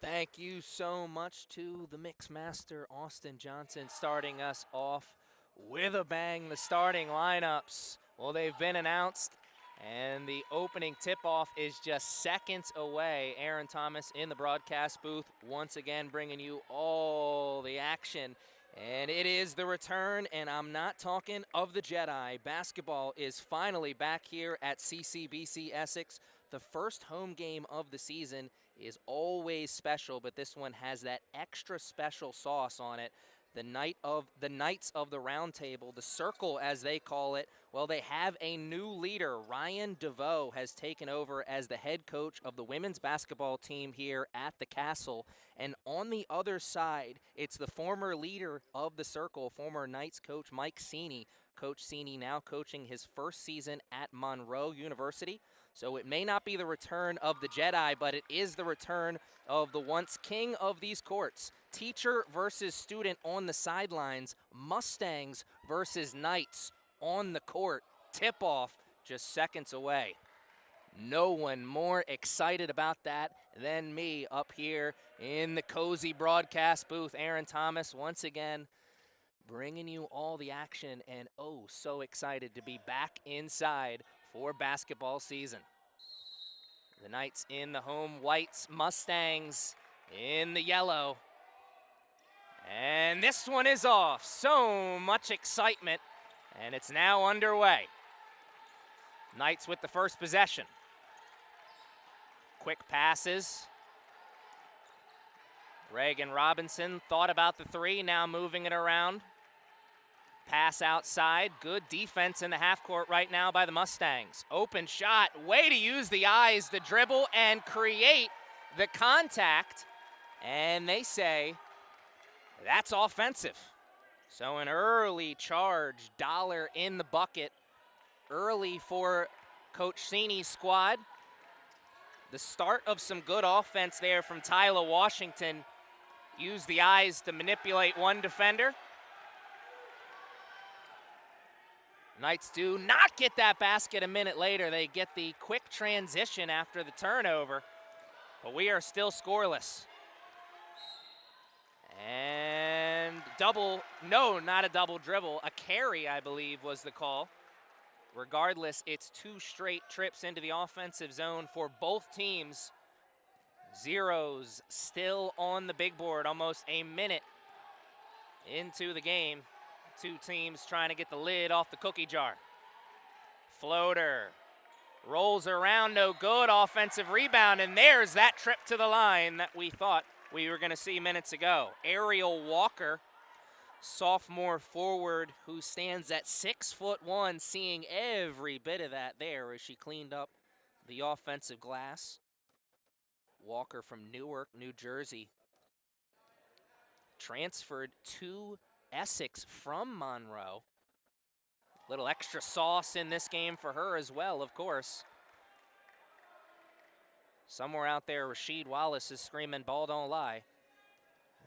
Thank you so much to the Mix Master, Austin Johnson, starting us off with a bang. The starting lineups, well, they've been announced, and the opening tip-off is just seconds away. Aaron Thomas in the broadcast booth, once again bringing you all the action. And it is the return, and I'm not talking of the Jedi. Basketball is finally back here at CCBC Essex. The first home game of the season is always special, but this one has that extra special sauce on it. The Knights of the Round Table, the Circle as they call it, well, they have a new leader. Ryan DeVoe has taken over as the head coach of the women's basketball team here at the Castle. And on the other side, it's the former leader of the Circle, former Knights coach Mike Sini. Coach Sini now coaching his first season at Monroe University. So it may not be the return of the Jedi, but it is the return of the once king of these courts. Teacher versus student on the sidelines. Mustangs versus Knights on the court. Tip-off just seconds away. No one more excited about that than me up here in the cozy broadcast booth. Aaron Thomas once again bringing you all the action, and oh, so excited to be back inside for basketball season. The Knights in the home whites, Mustangs in the yellow. And this one is off. So much excitement, and it's now underway. Knights with the first possession. Quick passes. Reagan Robinson thought about the three, now moving it around. Pass outside, good defense in the half court right now by the Mustangs. Open shot, way to use the eyes, the dribble, and create the contact. And they say that's offensive. So an early charge, dollar in the bucket, early for Coach Sini's squad. The start of some good offense there from Tyler Washington. Used the eyes to manipulate one defender. Knights do not get that basket a minute later. They get the quick transition after the turnover, but we are still scoreless. And not a double dribble, a carry, I believe, was the call. Regardless, it's two straight trips into the offensive zone for both teams. Zeros still on the big board, almost a minute into the game. Two teams trying to get the lid off the cookie jar. Floater rolls around, no good. Offensive rebound, and there's that trip to the line that we thought we were going to see minutes ago. Ariel Walker, sophomore forward who stands at 6'1", seeing every bit of that there as she cleaned up the offensive glass. Walker from Newark, New Jersey, transferred to Essex from Monroe. Little extra sauce in this game for her as well, of course. Somewhere out there, Rasheed Wallace is screaming, "Ball don't lie,"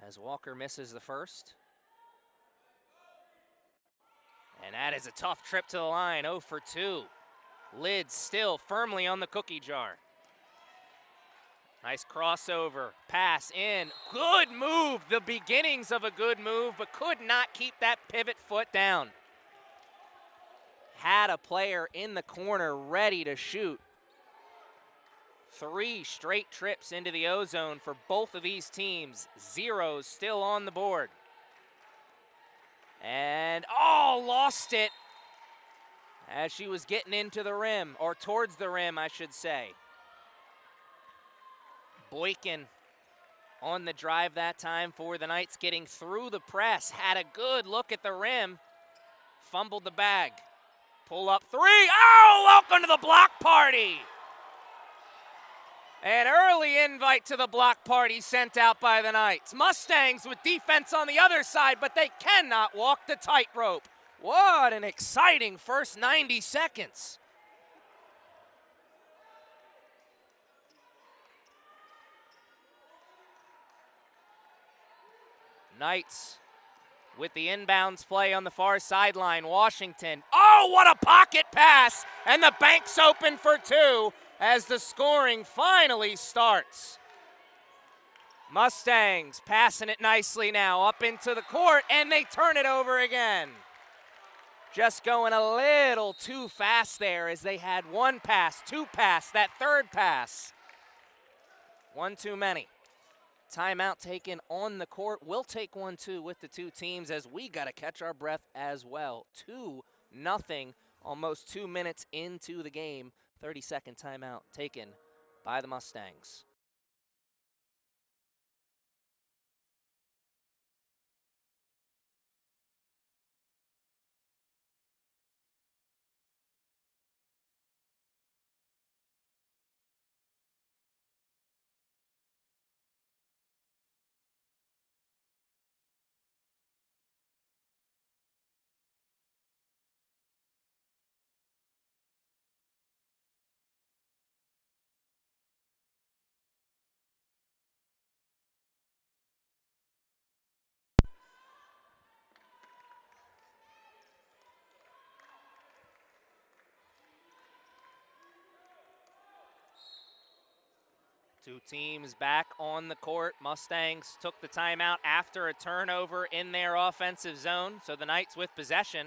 as Walker misses the first. And that is a tough trip to the line, 0 for 2. Lid still firmly on the cookie jar. Nice crossover, pass in, good move, the beginnings of a good move, but could not keep that pivot foot down. Had a player in the corner ready to shoot. 3 straight trips into the O-zone for both of these teams. Zeros still on the board. And, lost it as she was getting into the rim, or towards the rim, I should say. Boykin on the drive that time for the Knights, getting through the press. Had a good look at the rim. Fumbled the bag. Pull up three. Oh, welcome to the block party. An early invite to the block party sent out by the Knights. Mustangs with defense on the other side, but they cannot walk the tightrope. What an exciting first 90 seconds. Knights with the inbounds play on the far sideline. Washington, what a pocket pass! And the bank's open for 2 as the scoring finally starts. Mustangs passing it nicely now up into the court, and they turn it over again. Just going a little too fast there as they had one pass, two pass, that third pass. One too many. Timeout taken on the court. We'll take one too with the two teams as we got to catch our breath as well. 2-0, almost 2 minutes into the game. 30-second timeout taken by the Mustangs. Two teams back on the court. Mustangs took the timeout after a turnover in their offensive zone, so the Knights with possession.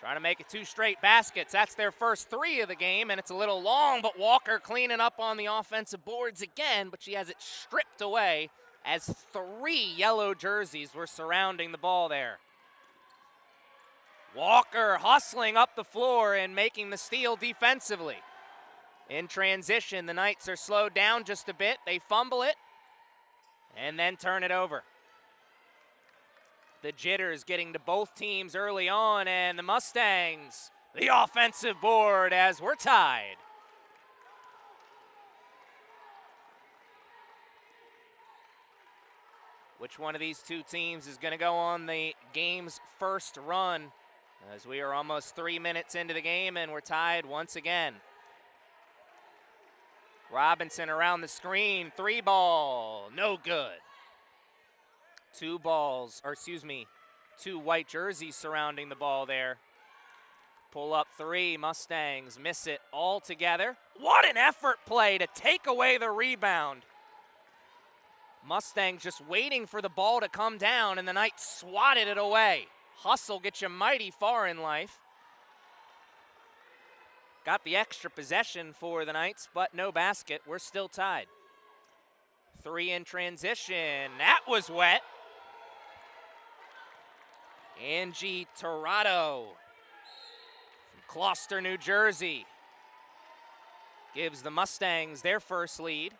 Trying to make it 2 straight baskets. That's their first 3 of the game, and it's a little long, but Walker cleaning up on the offensive boards again, but she has it stripped away as 3 yellow jerseys were surrounding the ball there. Walker hustling up the floor and making the steal defensively. In transition, the Knights are slowed down just a bit. They fumble it and then turn it over. The jitters getting to both teams early on, and the Mustangs, the offensive board as we're tied. Which one of these two teams is going to go on the game's first run, as we are almost 3 minutes into the game and we're tied once again. Robinson around the screen, 3 ball, no good. 2 white jerseys surrounding the ball there. Pull up 3, Mustangs miss it altogether. What an effort play to take away the rebound. Mustangs just waiting for the ball to come down, and the Knights swatted it away. Hustle gets you mighty far in life. Got the extra possession for the Knights, but no basket. We're still tied. 3 in transition. That was wet. Angie Torado from Gloucester, New Jersey, gives the Mustangs their first lead.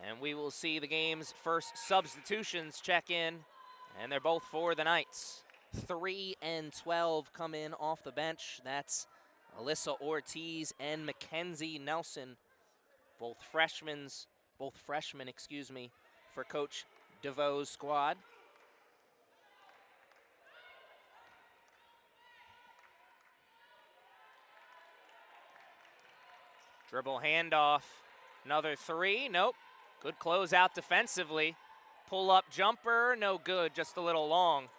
And we will see the game's first substitutions check in, and they're both for the Knights. 3 and 12 come in off the bench. That's Alyssa Ortiz and Mackenzie Nelson, both freshmen, for Coach DeVoe's squad. Dribble handoff, another 3, nope. Good closeout defensively. Pull up jumper, no good, just a little long.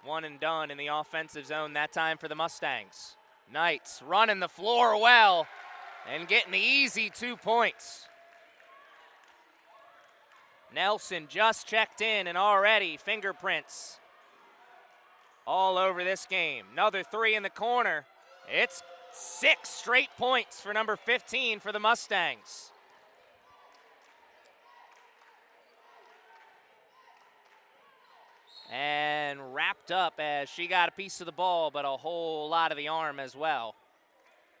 1 and done in the offensive zone that time for the Mustangs. Knights running the floor well and getting the easy 2 points. Nelson just checked in and already fingerprints all over this game. Another 3 in the corner. It's 6 straight points for number 15 for the Mustangs. And wrapped up as she got a piece of the ball, but a whole lot of the arm as well.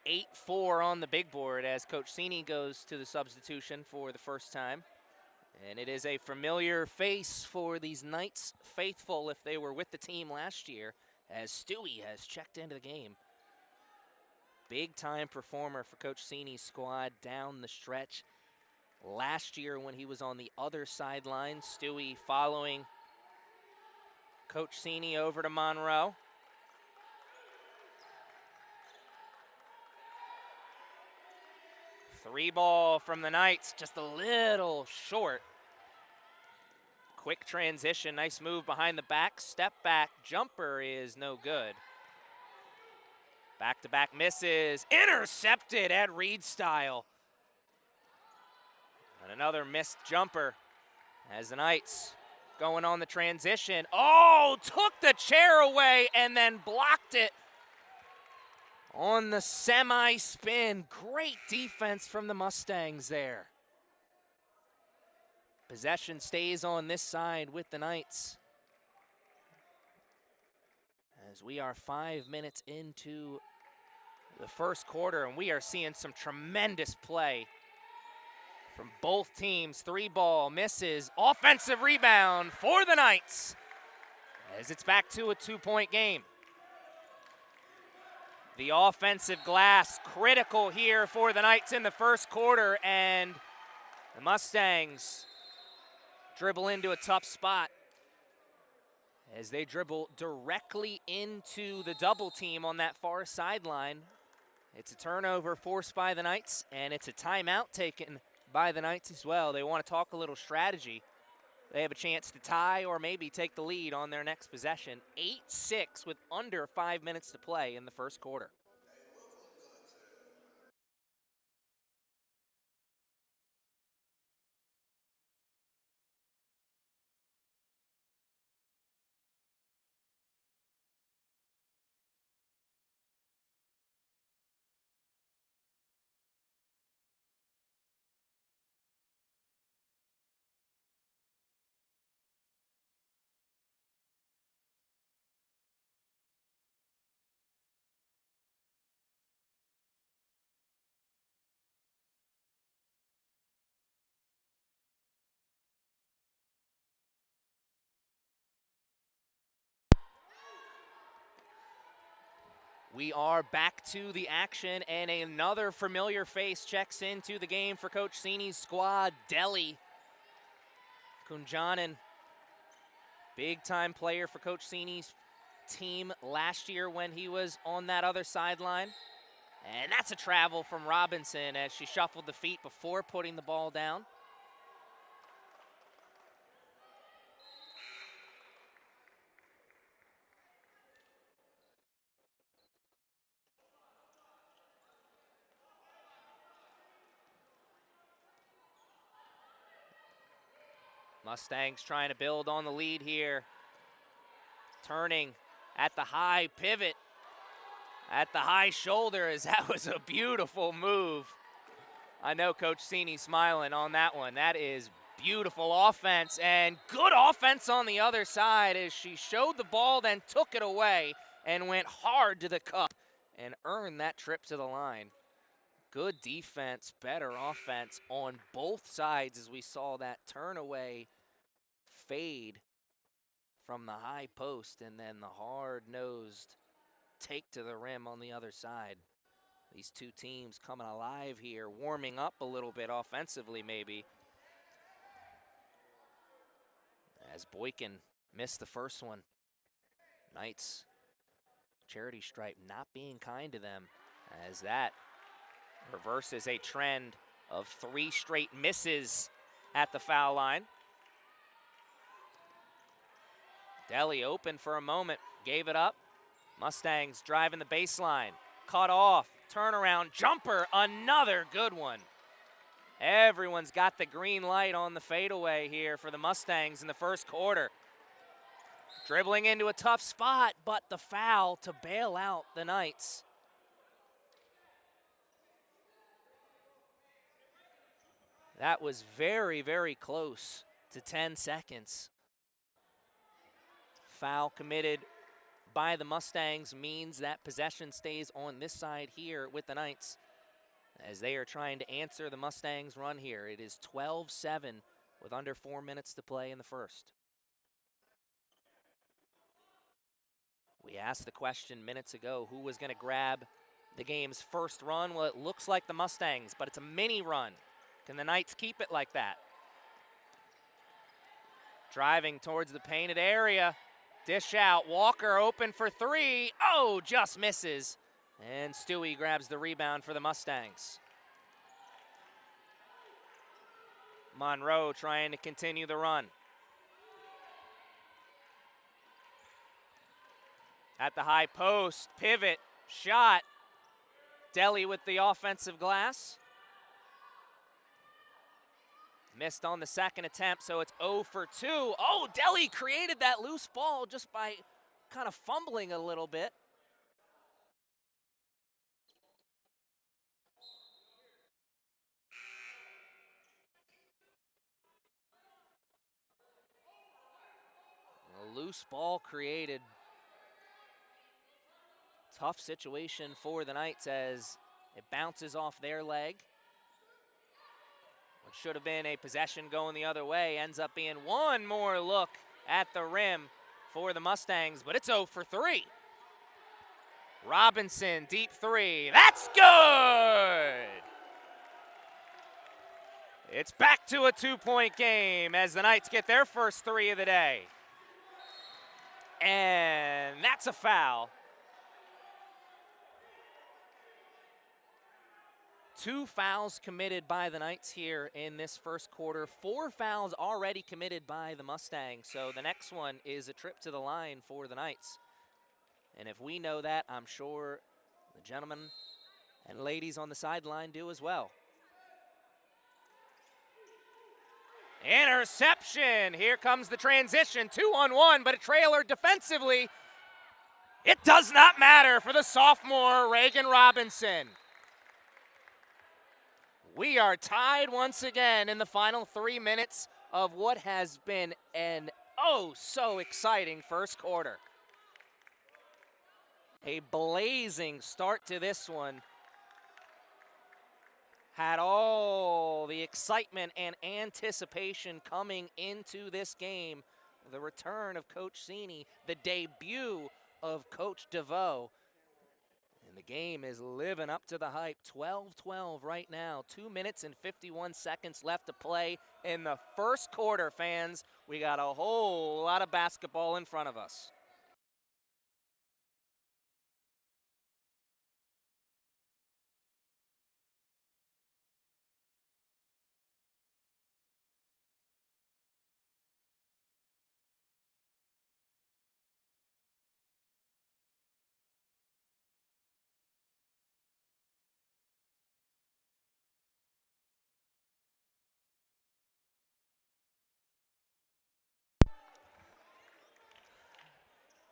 8-4 on the big board as Coach Cini goes to the substitution for the first time. And it is a familiar face for these Knights faithful if they were with the team last year, as Stewie has checked into the game. Big-time performer for Coach Cini's squad down the stretch. Last year when he was on the other sideline, Stewie following Coach Cini over to Monroe. Three ball from the Knights, just a little short. Quick transition, nice move behind the back. Step back jumper is no good. Back-to-back misses, intercepted at Reed style. And another missed jumper as the Knights going on the transition. Oh, took the chair away and then blocked it on the semi-spin. Great defense from the Mustangs there. Possession stays on this side with the Knights, as we are 5 minutes into the first quarter, and we are seeing some tremendous play from both teams. 3-ball misses, offensive rebound for the Knights, as it's back to a 2-point game. The offensive glass critical here for the Knights in the first quarter, and the Mustangs dribble into a tough spot as they dribble directly into the double team on that far sideline. It's a turnover forced by the Knights, and it's a timeout taken by the Knights as well. They want to talk a little strategy. They have a chance to tie or maybe take the lead on their next possession. 8-6 with under 5 minutes to play in the first quarter. We are back to the action, and another familiar face checks into the game for Coach Sini's squad, Deli Kunjanen. Big-time player for Coach Sini's team last year when he was on that other sideline. And that's a travel from Robinson as she shuffled the feet before putting the ball down. Mustangs trying to build on the lead here. Turning at the high pivot, at the high shoulder, as that was a beautiful move. I know Coach Sini smiling on that one. That is beautiful offense, and good offense on the other side as she showed the ball, then took it away and went hard to the cup and earned that trip to the line. Good defense, better offense on both sides as we saw that turn away fade from the high post and then the hard-nosed take to the rim on the other side. These two teams coming alive here, warming up a little bit offensively maybe. As Boykin missed the first one. Knights charity stripe not being kind to them, as that reverses a trend of 3 straight misses at the foul line. Deli open for a moment, gave it up. Mustangs driving the baseline, cut off, turnaround, jumper, another good one. Everyone's got the green light on the fadeaway here for the Mustangs in the first quarter. Dribbling into a tough spot, but the foul to bail out the Knights. That was very, very close to 10 seconds. Foul committed by the Mustangs means that possession stays on this side here with the Knights as they are trying to answer the Mustangs' run here. It is 12-7 with under 4 minutes to play in the first. We asked the question minutes ago, who was going to grab the game's first run? Well, it looks like the Mustangs, but it's a mini run. Can the Knights keep it like that? Driving towards the painted area. Dish out, Walker open for 3. Oh, just misses. And Stewie grabs the rebound for the Mustangs. Monroe trying to continue the run. At the high post, pivot, shot. Deli with the offensive glass. Missed on the second attempt, so it's 0 for 2. Oh, Delhi created that loose ball just by kind of fumbling a little bit. A loose ball created. Tough situation for the Knights as it bounces off their leg. What should have been a possession going the other way ends up being one more look at the rim for the Mustangs, but it's 0 for 3. Robinson, deep three. That's good! It's back to a 2-point game as the Knights get their first 3 of the day. And that's a foul. 2 fouls committed by the Knights here in this first quarter. 4 fouls already committed by the Mustangs. So the next one is a trip to the line for the Knights. And if we know that, I'm sure the gentlemen and ladies on the sideline do as well. Interception. Here comes the transition. 2-on-1, but a trailer defensively. It does not matter for the sophomore, Reagan Robinson. We are tied once again in the final 3 minutes of what has been an so exciting first quarter. A blazing start to this one. Had all the excitement and anticipation coming into this game. The return of Coach Sini, the debut of Coach DeVoe. And the game is living up to the hype. 12-12 right now. 2 minutes and 51 seconds left to play in the first quarter, fans. We got a whole lot of basketball in front of us.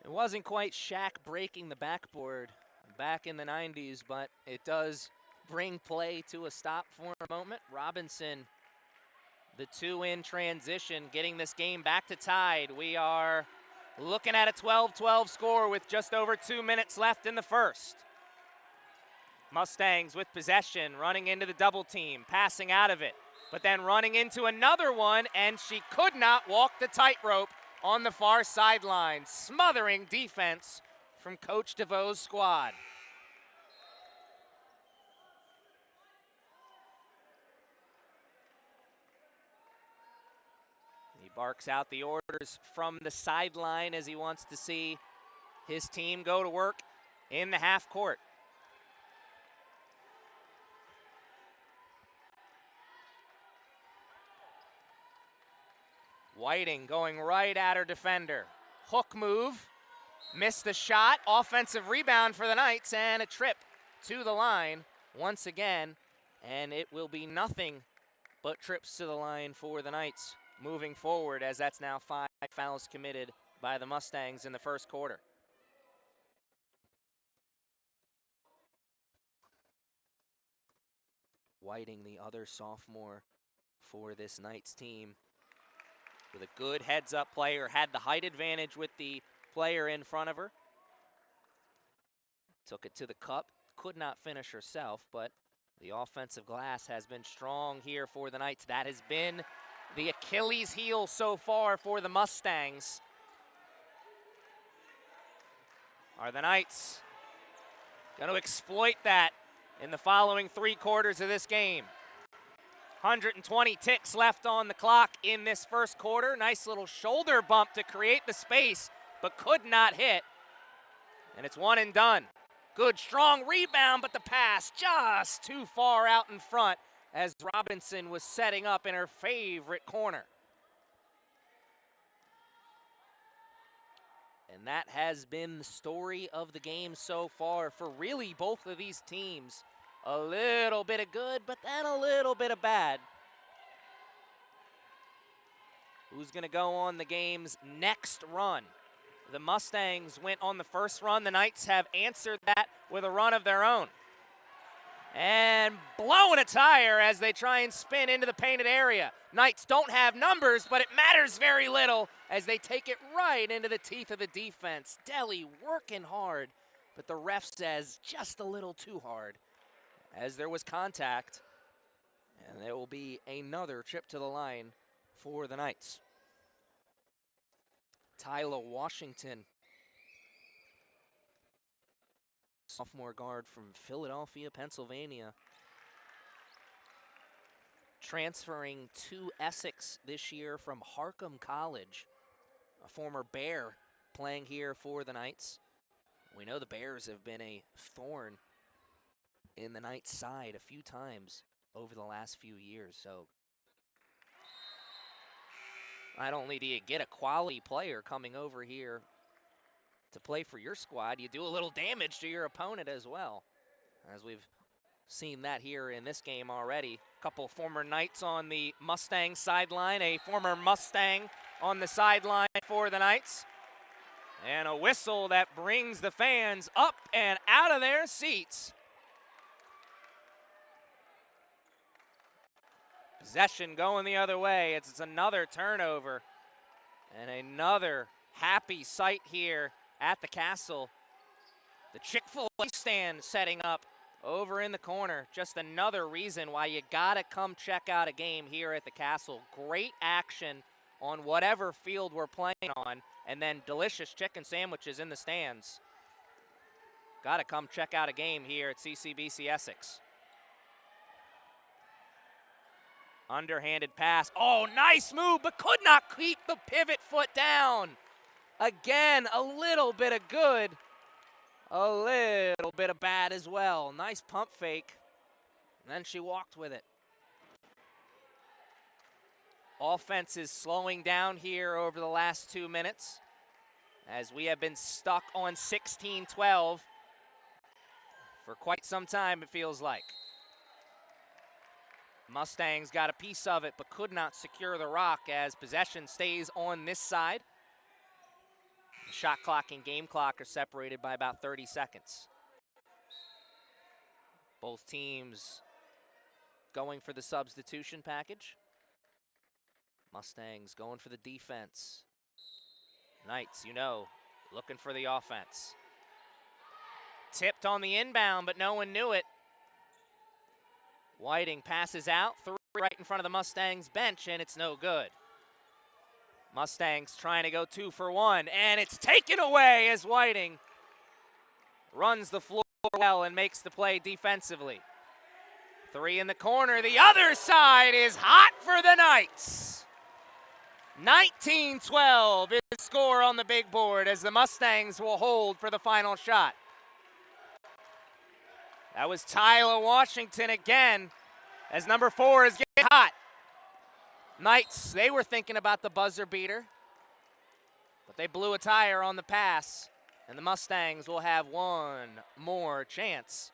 It wasn't quite Shaq breaking the backboard back in the 90s, but it does bring play to a stop for a moment. Robinson, the 2-in transition, getting this game back to tied. We are looking at a 12-12 score with just over 2 minutes left in the first. Mustangs with possession, running into the double team, passing out of it, but then running into another one, and she could not walk the tightrope on the far sideline. Smothering defense from Coach DeVoe's squad. He barks out the orders from the sideline as he wants to see his team go to work in the half court. Whiting going right at her defender. Hook move, missed the shot, offensive rebound for the Knights, and a trip to the line once again. And it will be nothing but trips to the line for the Knights moving forward, as that's now 5 fouls committed by the Mustangs in the first quarter. Whiting, the other sophomore for this Knights team, with a good heads-up player, had the height advantage with the player in front of her. Took it to the cup, could not finish herself, but the offensive glass has been strong here for the Knights. That has been the Achilles heel so far for the Mustangs. Are the Knights going to exploit that in the following 3 quarters of this game? 120 ticks left on the clock in this first quarter. Nice little shoulder bump to create the space, but could not hit. And it's one and done. Good, strong rebound, but the pass just too far out in front as Robinson was setting up in her favorite corner. And that has been the story of the game so far for really both of these teams. A little bit of good, but then a little bit of bad. who's going to go on the game's next run. The Mustangs went on the first run. The Knights have answered that with a run of their own. And blowing a tire as they try and spin into the painted area. Knights don't have numbers, but it matters very little as they take it right into the teeth of the defense. Deli working hard, but the ref says just a little too hard as there was contact. And there will be another trip to the line for the Knights. Tyler Washington, sophomore guard from Philadelphia, Pennsylvania, transferring to Essex this year from Harcum College, a former Bear playing here for the Knights. We know the Bears have been a thorn in the Knights' side a few times over the last few years, so not only do you get a quality player coming over here to play for your squad, you do a little damage to your opponent as well, as we've seen that here in this game already. A couple former Knights on the Mustang sideline, a former Mustang on the sideline for the Knights, and a whistle that brings the fans up and out of their seats. Possession going the other way. It's another turnover and another happy sight here at the Castle. The Chick-fil-A stand setting up over in the corner. Just another reason why you gotta come check out a game here at the Castle. Great action on whatever field we're playing on, and then delicious chicken sandwiches in the stands. Gotta come check out a game here at CCBC Essex. Underhanded pass. Oh, nice move, but could not keep the pivot foot down. Again, a little bit of good, a little bit of bad as well. Nice pump fake, and then she walked with it. Offense is slowing down here over the last 2 minutes as we have been stuck on 16-12 for quite some time, it feels like. Mustangs got a piece of it, but could not secure the rock as possession stays on this side. The shot clock and game clock are separated by about 30 seconds. Both teams going for the substitution package. Mustangs going for the defense. Knights, looking for the offense. Tipped on the inbound, but no one knew it. Whiting passes out, three right in front of the Mustangs bench, and it's no good. Mustangs trying to go 2 for 1, and it's taken away as Whiting runs the floor well and makes the play defensively. 3 in the corner. The other side is hot for the Knights. 19-12 is the score on the big board as the Mustangs will hold for the final shot. That was Tyler Washington again as number 4 is getting hot. Knights, they were thinking about the buzzer beater, but they blew a tire on the pass, and the Mustangs will have one more chance.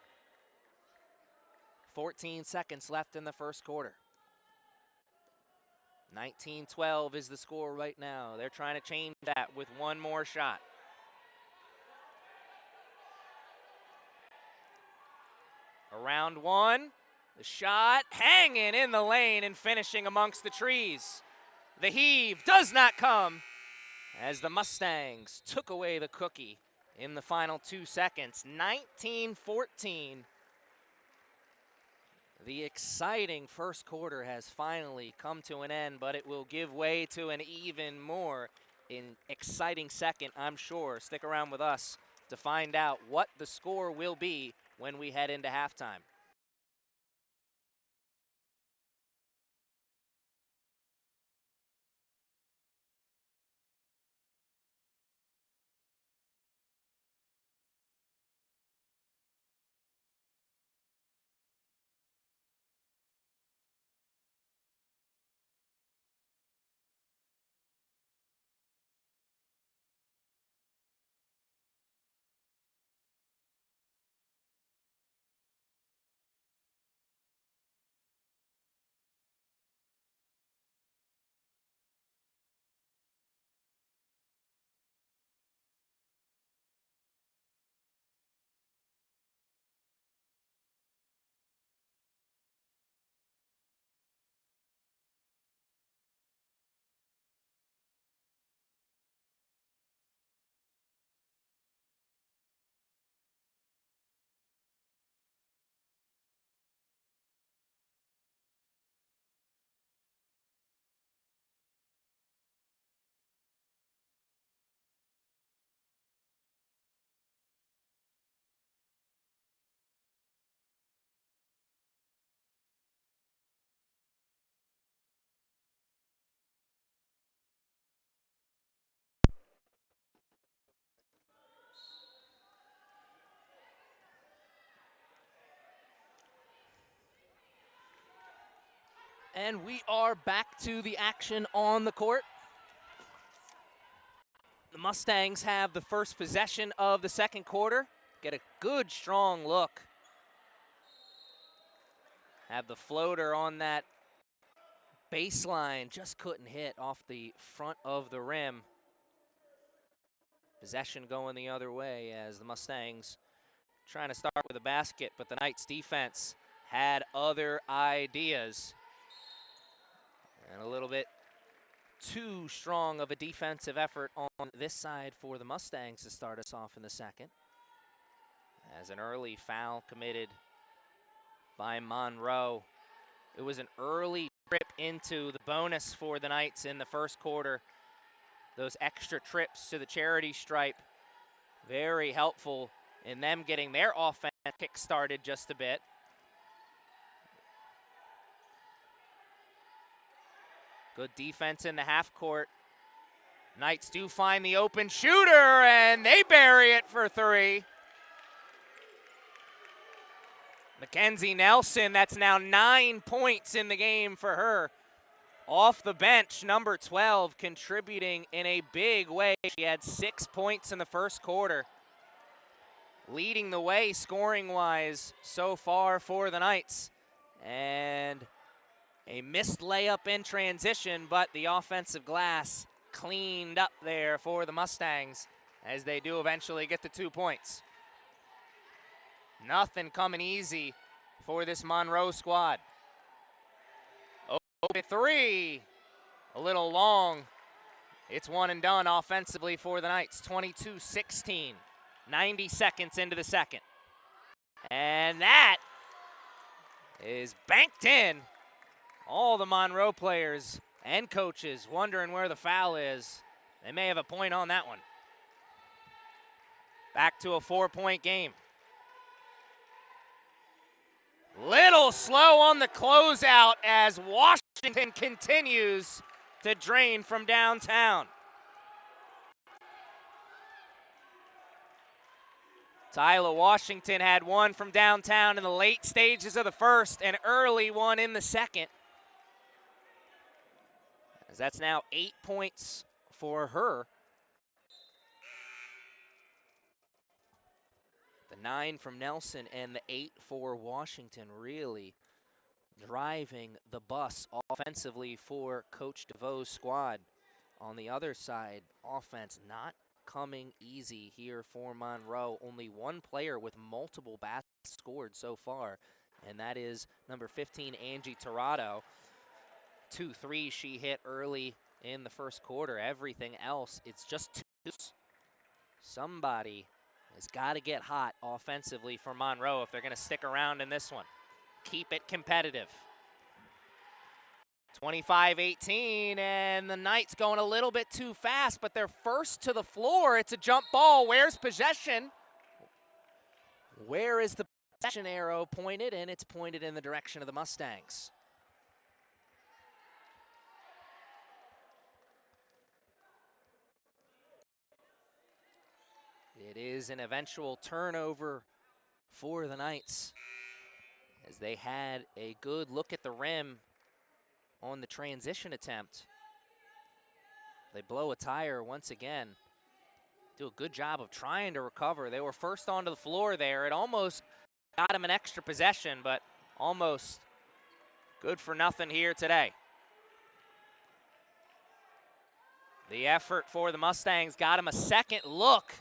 14 seconds left in the first quarter. 19-12 is the score right now. They're trying to change that with one more shot. Around one, the shot hanging in the lane and finishing amongst the trees. The heave does not come as the Mustangs took away the cookie in the final 2 seconds. 19-14. The exciting first quarter has finally come to an end, but it will give way to an even more exciting second, I'm sure. Stick around with us to find out what the score will be when we head into halftime. And we are back to the action on the court. The Mustangs have the first possession of the second quarter. Get a good, strong look. Have the floater on that baseline, just couldn't hit off the front of the rim. Possession going the other way as the Mustangs trying to start with a basket, but the Knights defense had other ideas. And a little bit too strong of a defensive effort on this side for the Mustangs to start us off in the second. As an early foul committed by Monroe. It was an early trip into the bonus for the Knights in the first quarter. Those extra trips to the charity stripe, very helpful in them getting their offense kick-started just a bit. Good defense in the half court. Knights do find the open shooter, and they bury it for three. Mackenzie Nelson, that's now 9 points in the game for her. Off the bench, number 12, contributing in a big way. She had 6 points in the first quarter. Leading the way scoring-wise so far for the Knights. And a missed layup in transition, but the offensive glass cleaned up there for the Mustangs as they do eventually get the 2 points. Nothing coming easy for this Monroe squad. Open three, a little long. It's one and done offensively for the Knights, 22-16, 90 seconds into the second. And that is banked in. All the Monroe players and coaches wondering where the foul is. They may have a point on that one. Back to a 4-point game. Little slow on the closeout as Washington continues to drain from downtown. Tyler Washington had one from downtown in the late stages of the first, and early one in the second. As that's now 8 points for her. The 9 from Nelson and the 8 for Washington, really driving the bus offensively for Coach DeVoe's squad. On the other side, offense not coming easy here for Monroe. Only one player with multiple baskets scored so far, and that is number 15, Angie Tirado. 2 threes she hit early in the first quarter. Everything else, it's just twos. Somebody has got to get hot offensively for Monroe if they're going to stick around in this one. Keep it competitive. 25-18, and the Knights going a little bit too fast, but they're first to the floor. It's a jump ball. Where's possession? Where is the possession arrow pointed? And it's pointed in the direction of the Mustangs. It is an eventual turnover for the Knights as they had a good look at the rim on the transition attempt. They blow a tire once again. Do a good job of trying to recover. They were first onto the floor there. It almost got them an extra possession, but almost good for nothing here today. The effort for the Mustangs got them a second look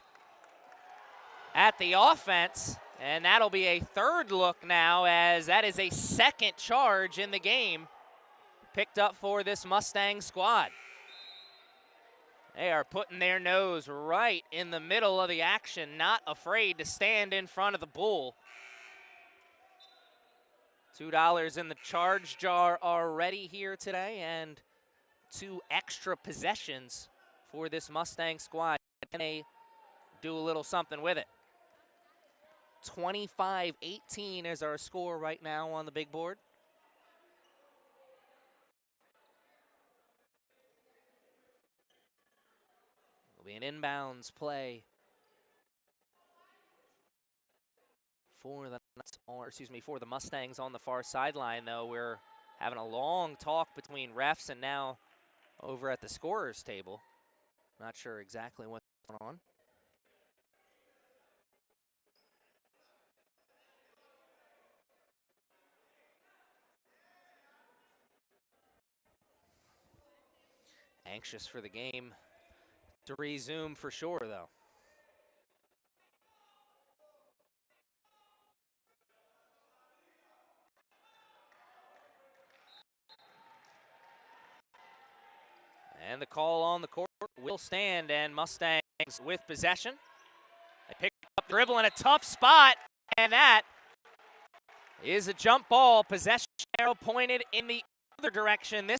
at the offense, and that'll be a third look now, as that is a second charge in the game picked up for this Mustang squad. They are putting their nose right in the middle of the action, not afraid to stand in front of the bull. $2 in the charge jar already here today, and 2 extra possessions for this Mustang squad. Can they do a little something with it? 25-18 is our score right now on the big board. It'll be an inbounds play for the Mustangs on the far sideline, though, where having a long talk between refs and now over at the scorer's table. Not sure exactly what's going on. Anxious for the game to resume for sure, though. And the call on the court will stand, and Mustangs with possession. They pick up the dribble in a tough spot, and that is a jump ball. Possession arrow pointed in the other direction. This,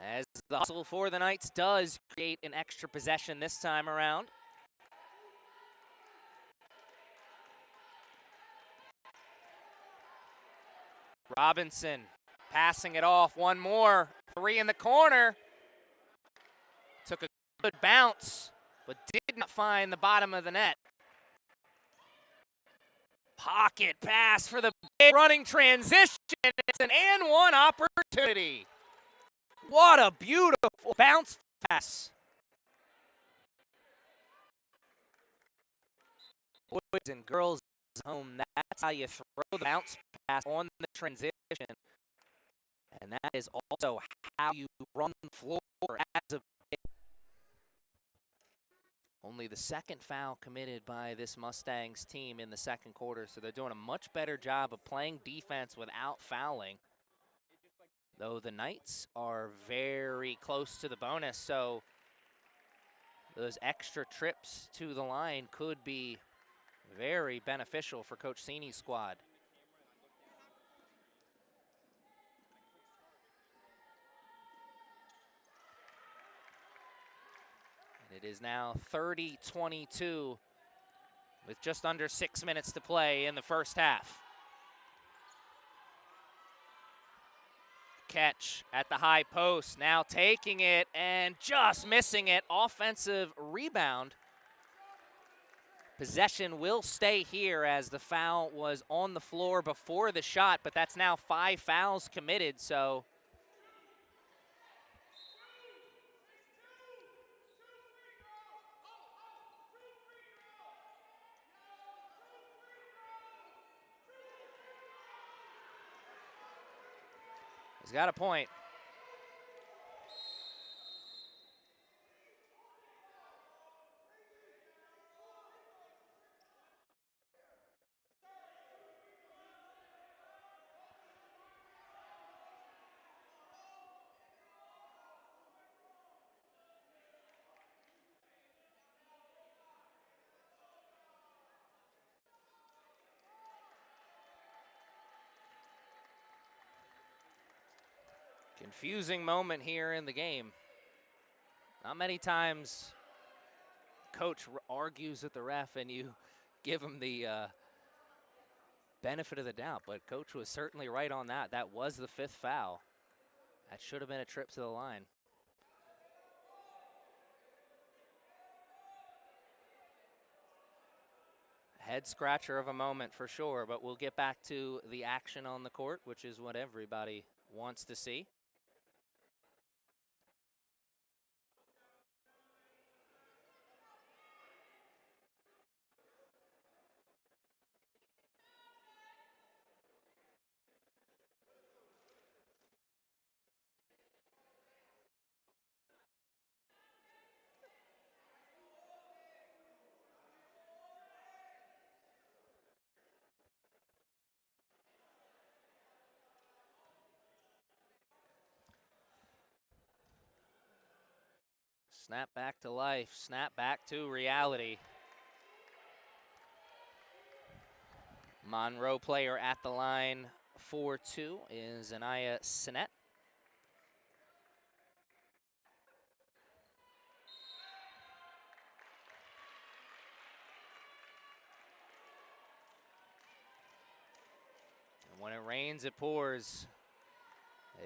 as the hustle for the Knights does create an extra possession this time around. Robinson passing it off. One more. Three in the corner. Took a good bounce, but did not find the bottom of the net. Pocket pass for the big running transition. It's an and one opportunity. What a beautiful bounce pass. Boys and girls home, that's how you throw the bounce pass on the transition. And that is also how you run the floor as a big. Only the second foul committed by this Mustangs team in the second quarter, so they're doing a much better job of playing defense without fouling. Though the Knights are very close to the bonus, so those extra trips to the line could be very beneficial for Coach Sini's squad. And it is now 30-22 with just under 6 minutes to play in the first half. Catch at the high post, now taking it and just missing it. Offensive rebound. Possession will stay here as the foul was on the floor before the shot, but that's now 5 fouls committed, so he's got a point. Confusing moment here in the game. Not many times coach argues with the ref and you give him the benefit of the doubt, but coach was certainly right on that. That was the 5th foul. That should have been a trip to the line. Head scratcher of a moment for sure, but we'll get back to the action on the court, which is what everybody wants to see. Snap back to life, snap back to reality. Monroe player at the line for 2 is Anaya Sinet. And when it rains, it pours.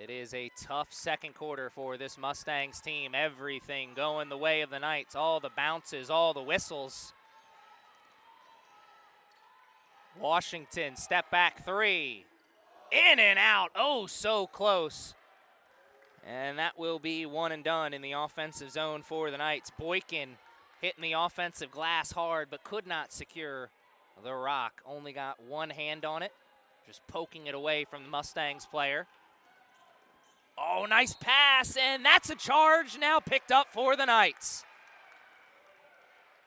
It is a tough second quarter for this Mustangs team. Everything going the way of the Knights. All the bounces, all the whistles. Washington, step back 3. In and out. Oh, so close. And that will be one and done in the offensive zone for the Knights. Boykin hitting the offensive glass hard, but could not secure the rock. Only got one hand on it, just poking it away from the Mustangs player. Oh, nice pass, and that's a charge now picked up for the Knights.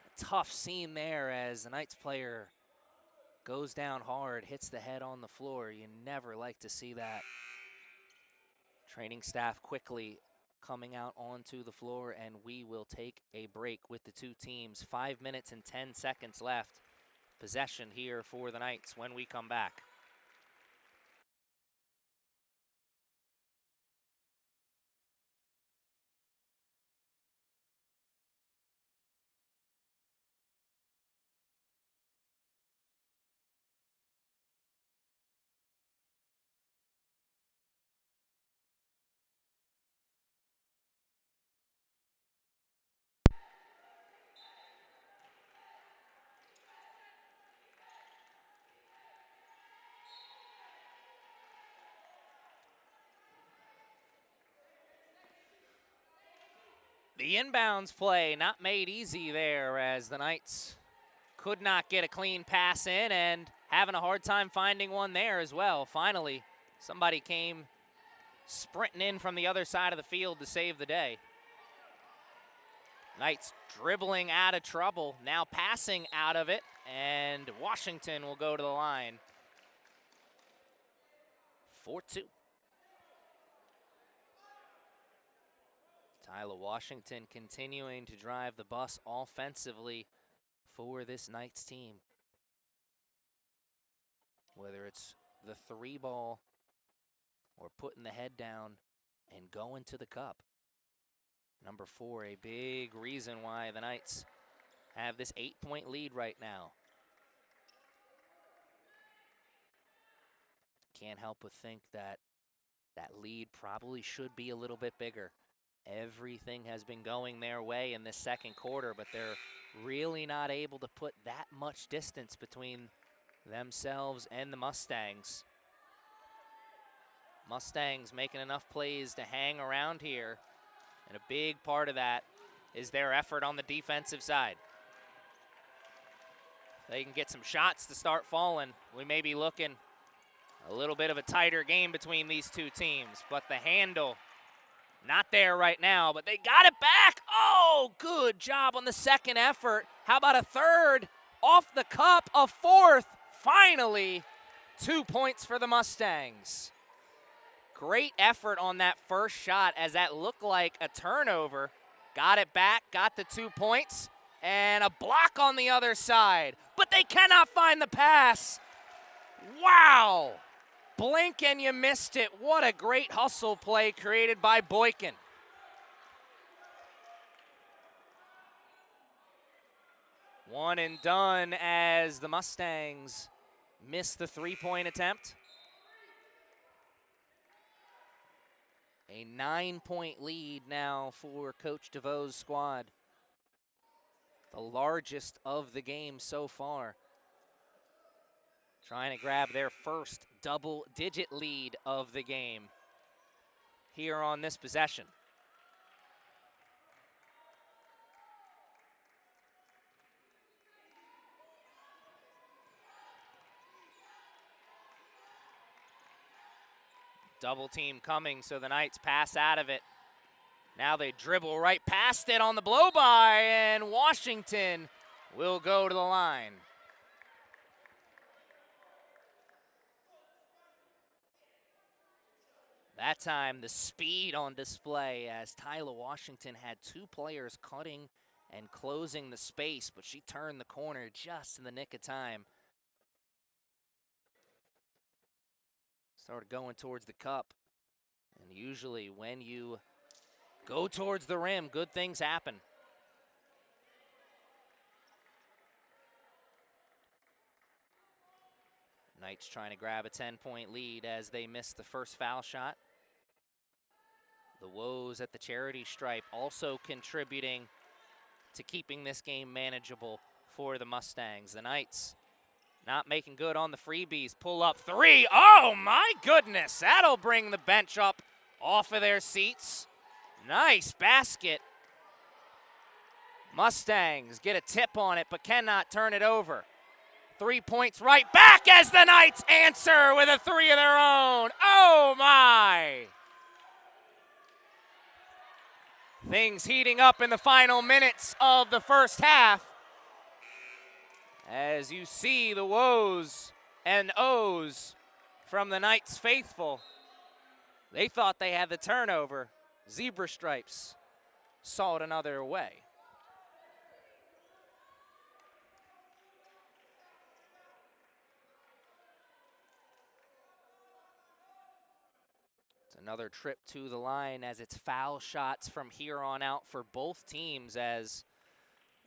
A tough scene there as the Knights player goes down hard, hits the head on the floor. You never like to see that. Training staff quickly coming out onto the floor, and we will take a break with the two teams. 5 minutes and 10 seconds left. Possession here for the Knights when we come back. The inbounds play not made easy there as the Knights could not get a clean pass in and having a hard time finding one there as well. Finally, somebody came sprinting in from the other side of the field to save the day. Knights dribbling out of trouble, now passing out of it, and Washington will go to the line. 4-2. Tyler Washington continuing to drive the bus offensively for this Knights team. Whether it's the three ball or putting the head down and going to the cup. Number 4, a big reason why the Knights have this 8-point lead right now. Can't help but think that that lead probably should be a little bit bigger. Everything has been going their way in this second quarter, but they're really not able to put that much distance between themselves and the Mustangs. Mustangs making enough plays to hang around here, and a big part of that is their effort on the defensive side. If they can get some shots to start falling, we may be looking a little bit of a tighter game between these two teams, but the handle not there right now, but they got it back. Oh, good job on the second effort. How about a third off the cup, a fourth? Finally, 2 points for the Mustangs. Great effort on that first shot as that looked like a turnover. Got it back, got the 2 points, and a block on the other side. But they cannot find the pass. Wow. Blink and you missed it. What a great hustle play created by Boykin. One and done as the Mustangs miss the 3-point attempt. A 9-point lead now for Coach DeVoe's squad. The largest of the game so far. Trying to grab their first double-digit lead of the game here on this possession. Double team coming, so the Knights pass out of it. Now they dribble right past it on the blow-by, and Washington will go to the line. That time, the speed on display as Tyler Washington had 2 players cutting and closing the space, but she turned the corner just in the nick of time. Started going towards the cup, and usually when you go towards the rim, good things happen. Knights trying to grab a 10-point lead as they miss the first foul shot. The woes at the charity stripe also contributing to keeping this game manageable for the Mustangs. The Knights not making good on the freebies. Pull up three. Oh, my goodness. That'll bring the bench up off of their seats. Nice basket. Mustangs get a tip on it, but cannot turn it over. 3 points right back as the Knights answer with a three of their own. Oh, my. Things heating up in the final minutes of the first half. As you see the woes and ohs from the Knights faithful. They thought they had the turnover. Zebra Stripes saw it another way. It's another trip to the line as it's foul shots from here on out for both teams, as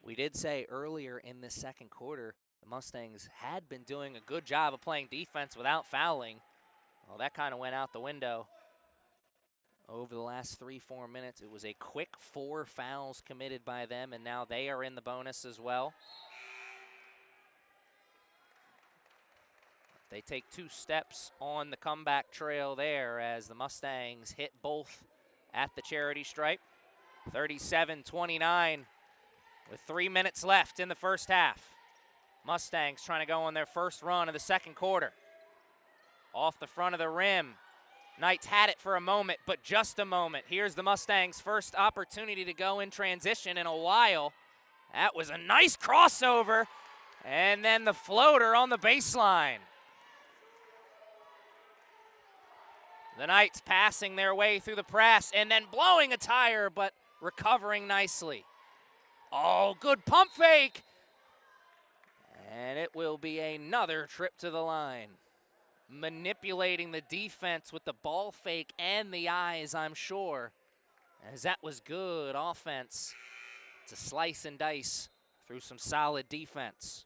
we did say earlier in this second quarter, the Mustangs had been doing a good job of playing defense without fouling. Well, that kind of went out the window over the last 3-4 minutes. It was a quick 4 fouls committed by them, and now they are in the bonus as well. They take 2 steps on the comeback trail there as the Mustangs hit both at the charity stripe. 37-29 with 3 minutes left in the first half. Mustangs trying to go on their first run of the second quarter. Off the front of the rim. Knights had it for a moment, but just a moment. Here's the Mustangs' first opportunity to go in transition in a while. That was a nice crossover, and then the floater on the baseline. The Knights passing their way through the press and then blowing a tire, but recovering nicely. Oh, good pump fake. And it will be another trip to the line. Manipulating the defense with the ball fake and the eyes, I'm sure, as that was good offense to slice and dice through some solid defense.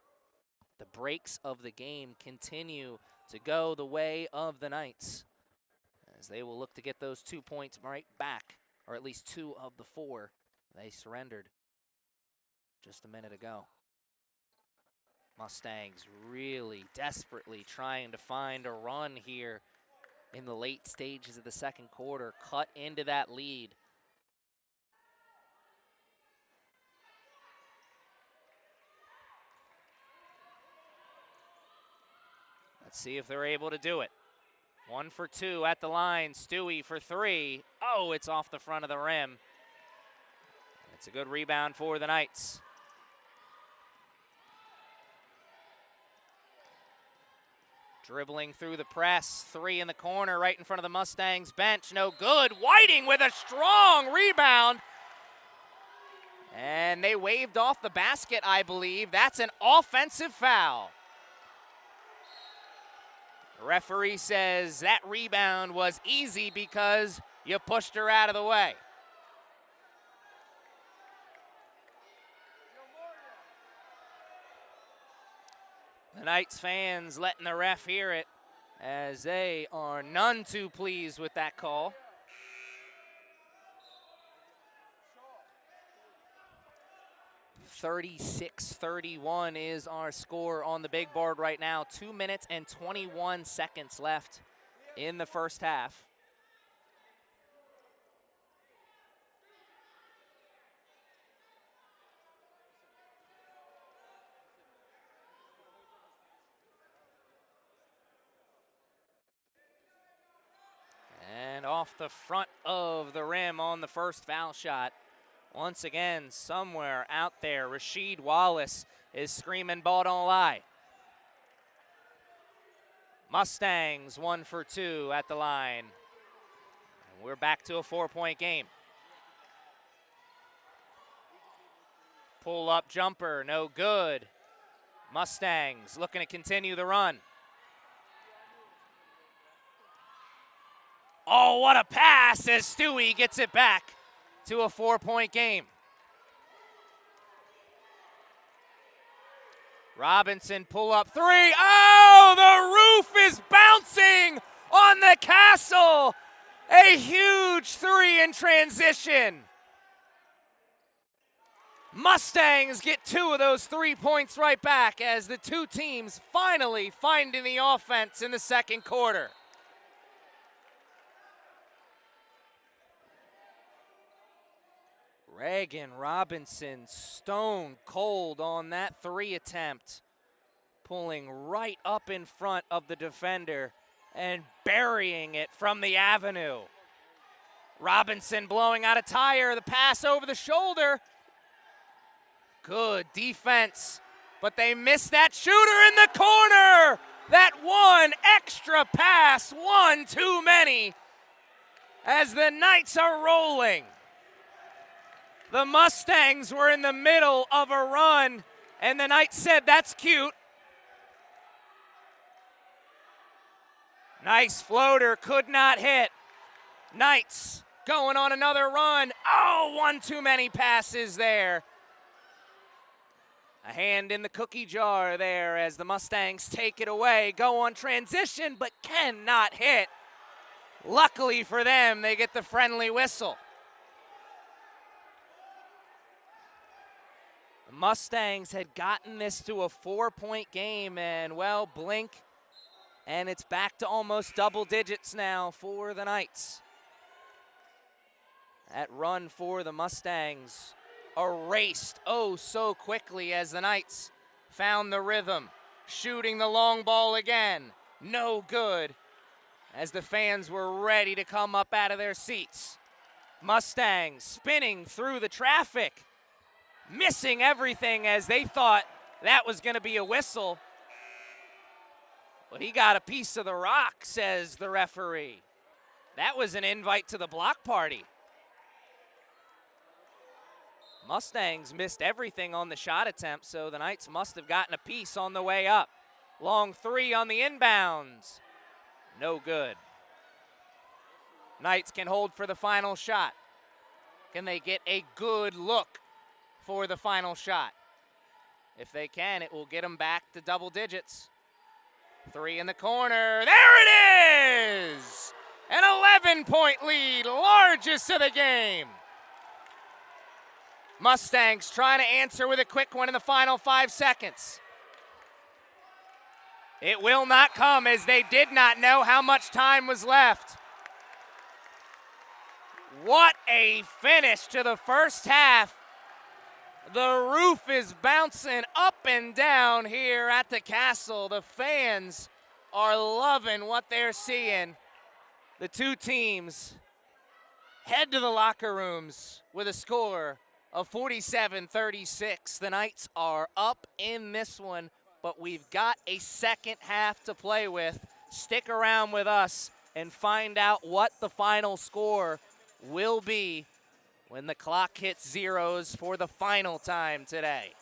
The breaks of the game continue to go the way of the Knights, as they will look to get those 2 points right back, or at least 2 of the 4 they surrendered just a minute ago. Mustangs really desperately trying to find a run here in the late stages of the second quarter, cut into that lead. Let's see if they're able to do it. 1 for 2 at the line. Stewie for 3. Oh, it's off the front of the rim. It's a good rebound for the Knights. Dribbling through the press. 3 in the corner right in front of the Mustangs bench. No good. Whiting with a strong rebound. And they waved off the basket, I believe. That's an offensive foul. The referee says that rebound was easy because you pushed her out of the way. The Knights fans letting the ref hear it, as they are none too pleased with that call. (36-31) is our score on the big board right now. 2 minutes and 21 seconds left in the first half. And off the front of the rim on the first foul shot. Once again, somewhere out there, Rasheed Wallace is screaming, "Ball don't lie." Mustangs 1 for 2 at the line. And we're back to a 4-point game. Pull-up jumper, no good. Mustangs looking to continue the run. Oh, what a pass as Stewie gets it back to a 4-point game. Robinson pull up 3. Oh, the roof is bouncing on the castle. A huge 3 in transition. Mustangs get 2 of those 3 points right back as the two teams finally finding the offense in the second quarter. Reagan Robinson stone cold on that 3 attempt, pulling right up in front of the defender and burying it from the avenue. Robinson blowing out a tire, the pass over the shoulder. Good defense, but they missed that shooter in the corner. That one extra pass, one too many, as the Knights are rolling. The Mustangs were in the middle of a run, and the Knights said, "That's cute." Nice floater, could not hit. Knights going on another run. Oh, one too many passes there. A hand in the cookie jar there as the Mustangs take it away, go on transition, but cannot hit. Luckily for them, they get the friendly whistle. The Mustangs had gotten this to a 4-point game, and well, blink, and it's back to almost double digits now for the Knights. That run for the Mustangs erased oh so quickly as the Knights found the rhythm, shooting the long ball again. No good, as the fans were ready to come up out of their seats. Mustangs spinning through the traffic, missing everything as they thought that was going to be a whistle. But he got a piece of the rock, says the referee. That was an invite to the block party. Mustangs missed everything on the shot attempt, so the Knights must have gotten a piece on the way up. Long 3 on the inbounds. No good. Knights can hold for the final shot. Can they get a good look for the final shot? If they can, it will get them back to double digits. 3 in the corner. There it is! An 11-point lead, largest of the game. Mustangs trying to answer with a quick one in the final 5 seconds. It will not come as they did not know how much time was left. What a finish to the first half. The roof is bouncing up and down here at the Castle. The fans are loving what they're seeing. The two teams head to the locker rooms with a score of 47-36. The Knights are up in this one, but we've got a second half to play with. Stick around with us and find out what the final score will be when the clock hits zeros for the final time today.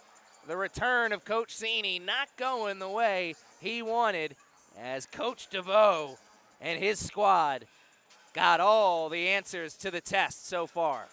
The return of Coach Cini not going the way he wanted, as Coach DeVoe and his squad got all the answers to the test so far.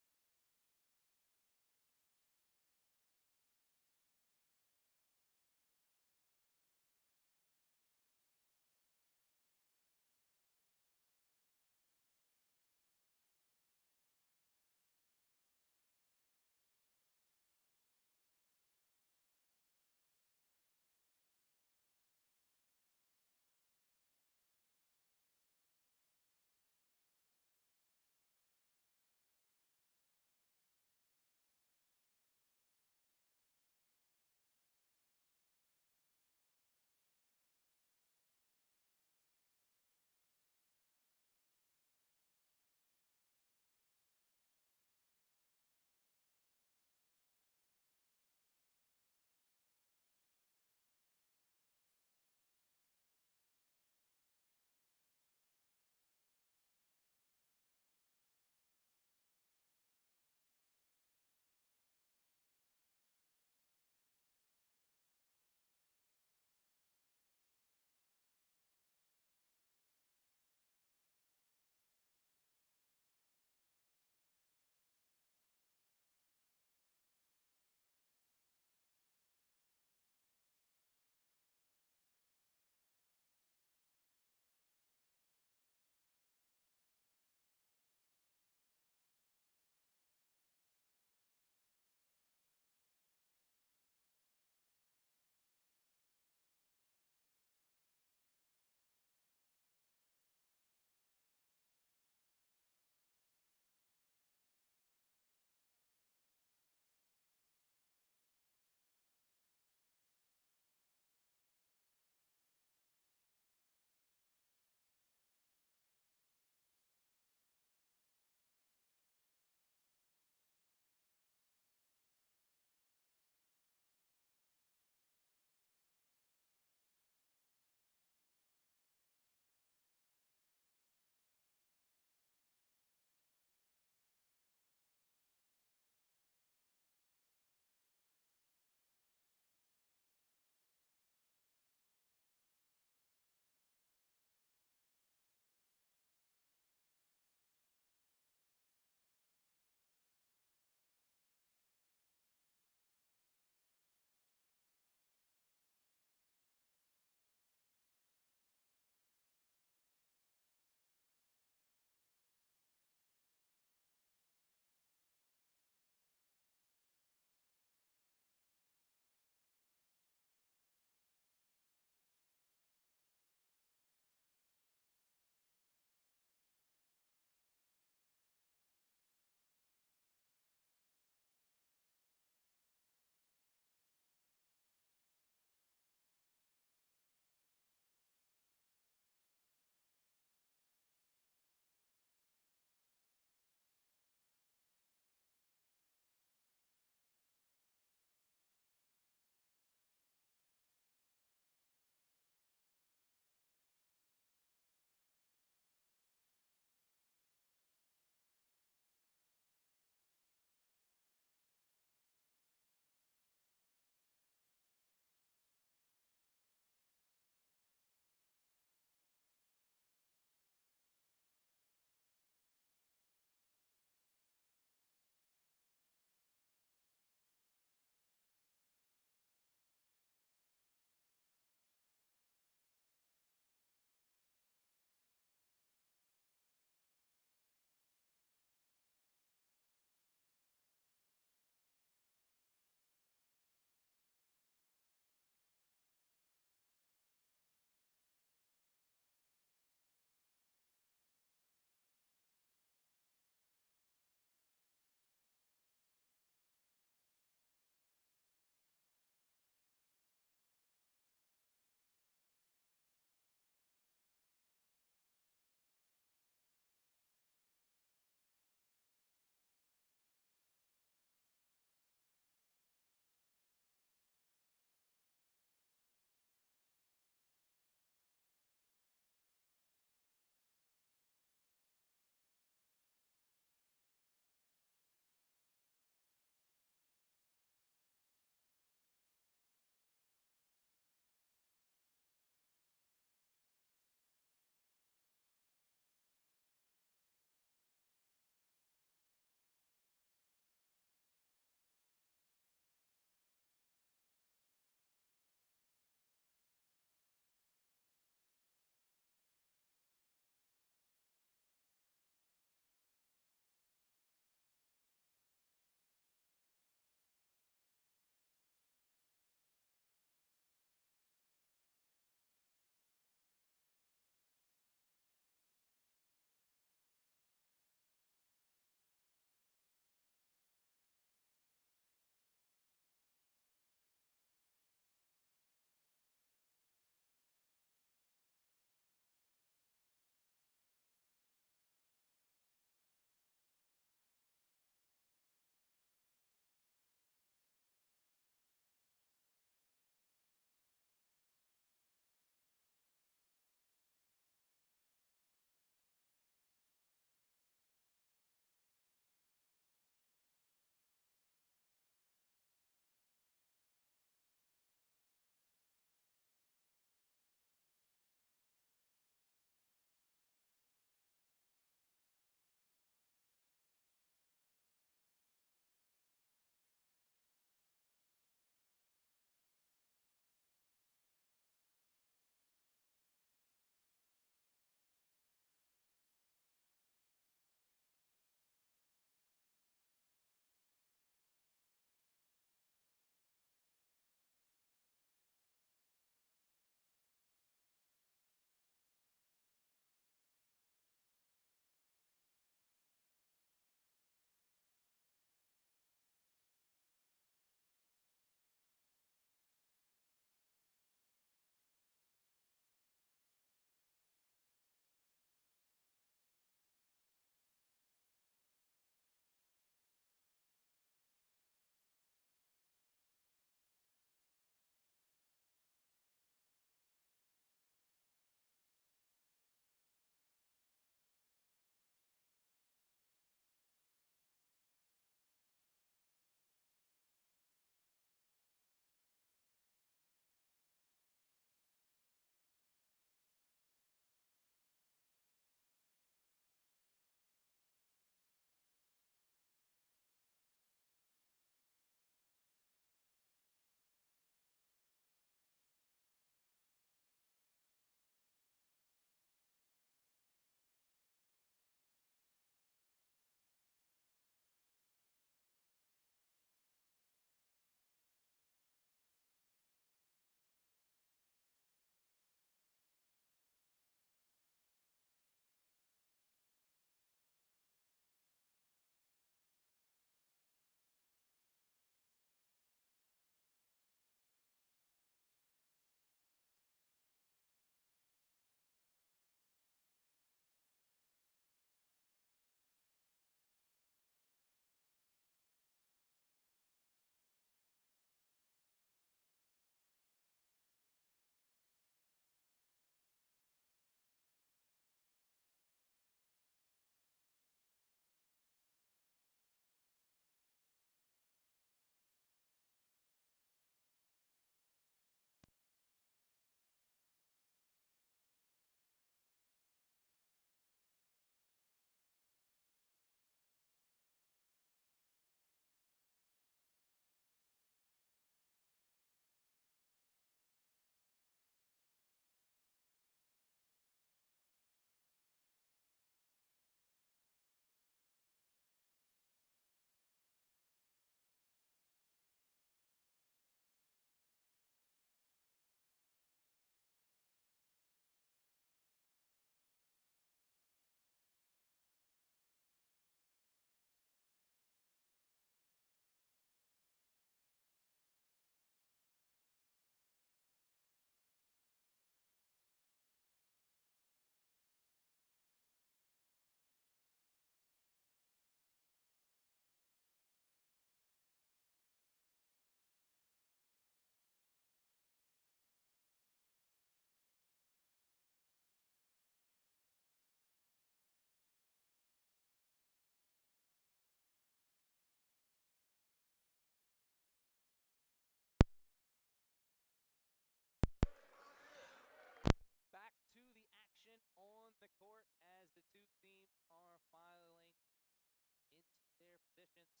court as the two teams are filing into their positions.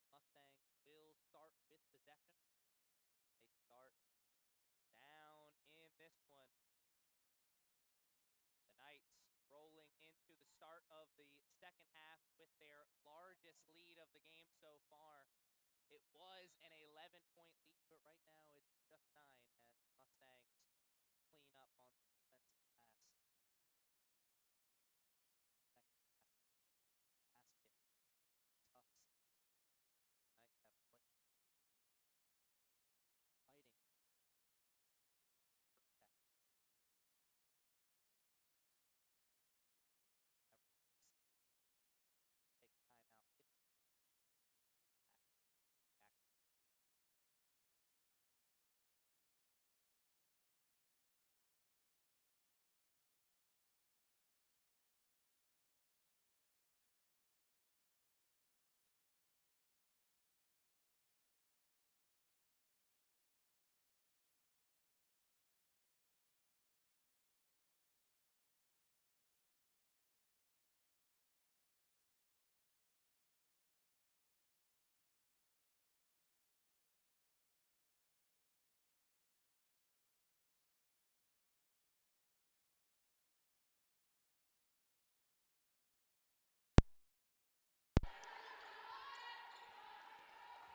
Mustangs will start with possession. They start down in this one. The Knights rolling into the start of the second half with their largest lead of the game so far. It was an 11-point lead, but right now it's just 9 as Mustangs clean up on the defensive glass. Second half basket. Tough season. Knights have played fighting. First half. Take time out with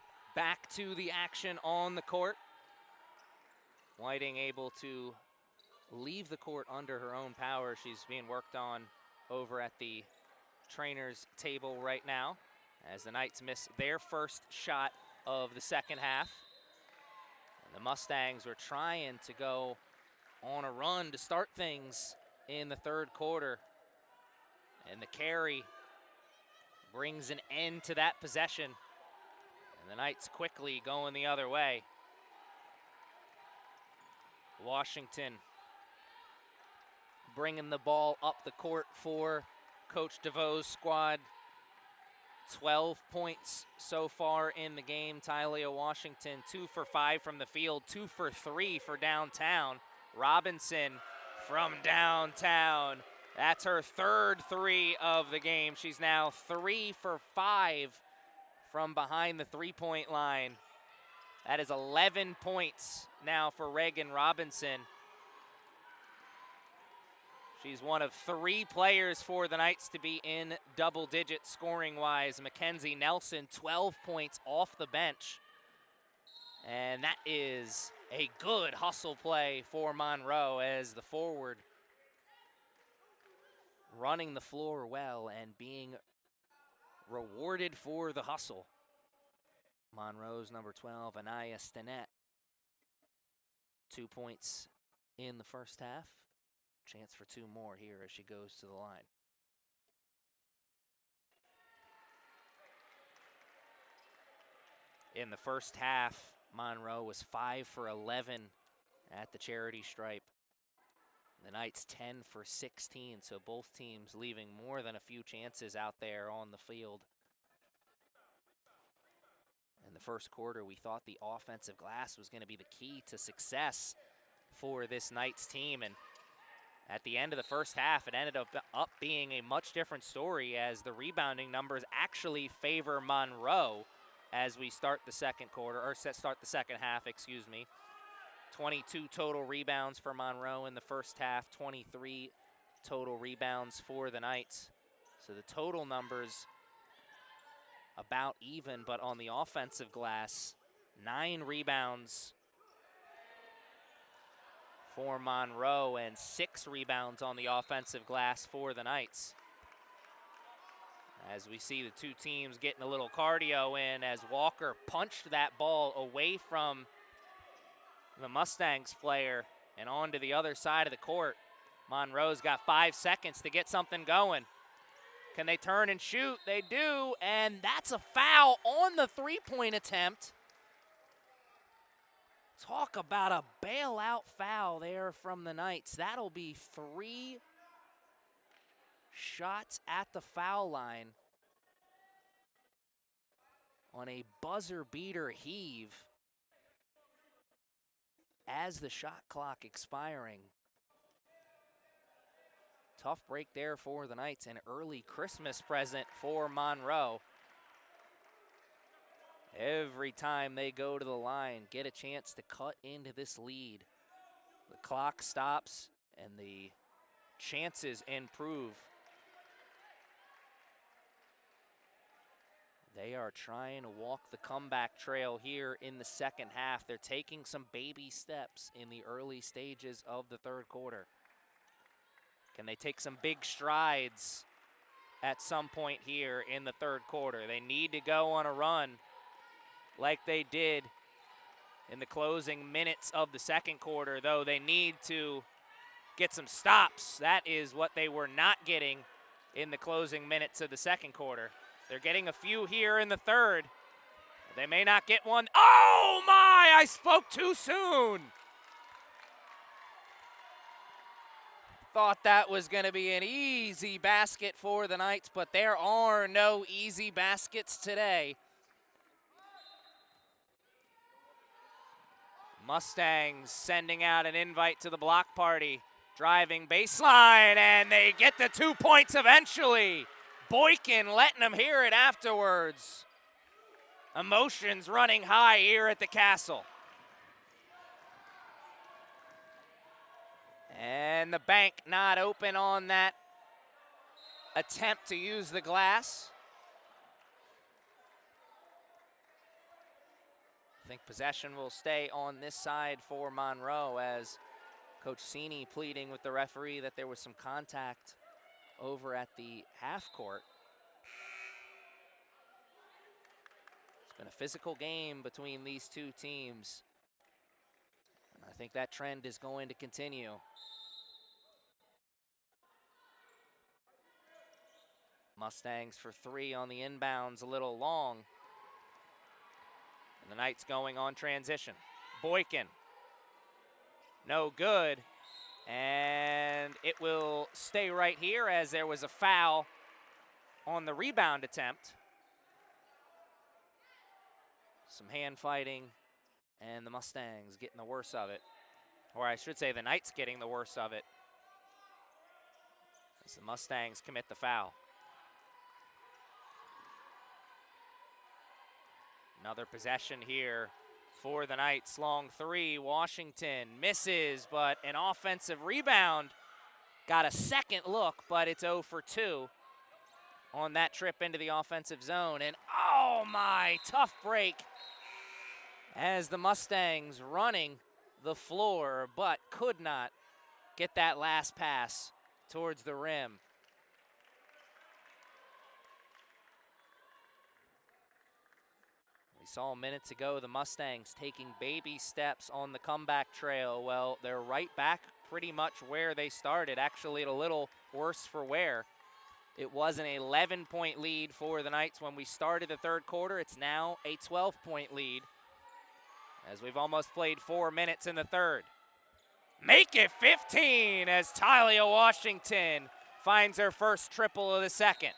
back. Back to the action on the court. Whiting able to leave the court under her own power. She's being worked on over at the trainer's table right now as the Knights miss their first shot of the second half. And the Mustangs were trying to go on a run to start things in the third quarter. And the carry brings an end to that possession. And the Knights quickly going the other way. Washington bringing the ball up the court for Coach DeVoe's squad. 12 points so far in the game. Tylia Washington 2 for 5 from the field, 2 for 3 for downtown. Robinson from downtown. That's her third 3 of the game. She's now 3 for 5 from behind the three-point line. That is 11 points now for Reagan Robinson. She's one of 3 players for the Knights to be in double digits scoring-wise. Mackenzie Nelson, 12 points off the bench. And that is a good hustle play for Monroe as the forward running the floor well and being rewarded for the hustle. Monroe's number 12, Anaya Stinnett. 2 points in the first half. Chance for 2 more here as she goes to the line. In the first half, Monroe was 5 for 11 at the charity stripe. The Knights 10 for 16, so both teams leaving more than a few chances out there on the field. In the first quarter, we thought the offensive glass was going to be the key to success for this Knights team, and at the end of the first half, it ended up being a much different story as the rebounding numbers actually favor Monroe as we start the second quarter, or start the second half, excuse me. 22 total rebounds for Monroe in the first half, 23 total rebounds for the Knights. So the total numbers about even, but on the offensive glass, 9 rebounds for Monroe and 6 rebounds on the offensive glass for the Knights. As we see the two teams getting a little cardio in as Walker punched that ball away from the Mustangs player and onto the other side of the court. Monroe's got 5 seconds to get something going. Can they turn and shoot? They do, and that's a foul on the three-point attempt. Talk about a bailout foul there from the Knights. That'll be 3 shots at the foul line on a buzzer beater heave as the shot clock expiring. Tough break there for the Knights. An early Christmas present for Monroe. Every time they go to the line, get a chance to cut into this lead. The clock stops and the chances improve. They are trying to walk the comeback trail here in the second half. They're taking some baby steps in the early stages of the third quarter. Can they take some big strides at some point here in the third quarter? They need to go on a run like they did in the closing minutes of the second quarter, though they need to get some stops. That is what they were not getting in the closing minutes of the second quarter. They're getting a few here in the third. They may not get one. Oh my, I spoke too soon. Thought that was going to be an easy basket for the Knights, but there are no easy baskets today. Mustangs sending out an invite to the block party. Driving baseline, and they get the 2 points eventually. Boykin letting them hear it afterwards. Emotions running high here at the Castle. And the bank not open on that attempt to use the glass. I think possession will stay on this side for Monroe, as Coach Cini pleading with the referee that there was some contact over at the half court. It's been a physical game between these two teams. And I think that trend is going to continue. Mustangs for three on the inbounds, a little long. And the Knights going on transition. Boykin. No good. And it will stay right here as there was a foul on the rebound attempt. Some hand fighting, and the Mustangs getting the worst of it. Or I should say the Knights getting the worst of it, as the Mustangs commit the foul. Another possession here for the Knights. Long three, Washington misses, but an offensive rebound. Got a second look, but it's 0 for 2 on that trip into the offensive zone. And oh my, tough break as the Mustangs running the floor, but could not get that last pass towards the rim. We saw minutes ago the Mustangs taking baby steps on the comeback trail. Well, they're right back pretty much where they started, actually a little worse for wear. It was an 11-point lead for the Knights when we started the third quarter. It's now a 12-point lead, as we've almost played 4 minutes in the third. Make it 15 as Talia Washington finds her first triple of the second.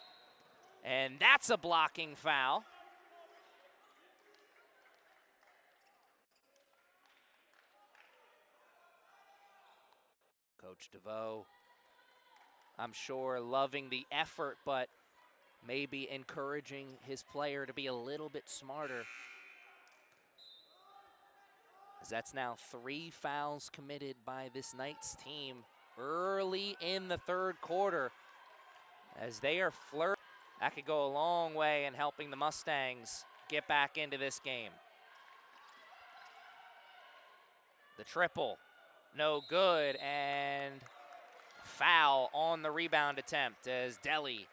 And that's a blocking foul. Coach DeVoe, I'm sure, loving the effort, but maybe encouraging his player to be a little bit smarter, as that's now 3 fouls committed by this Knights team early in the third quarter, as they are flirting. That could go a long way in helping the Mustangs get back into this game. The triple, no good, and foul on the rebound attempt as Deli,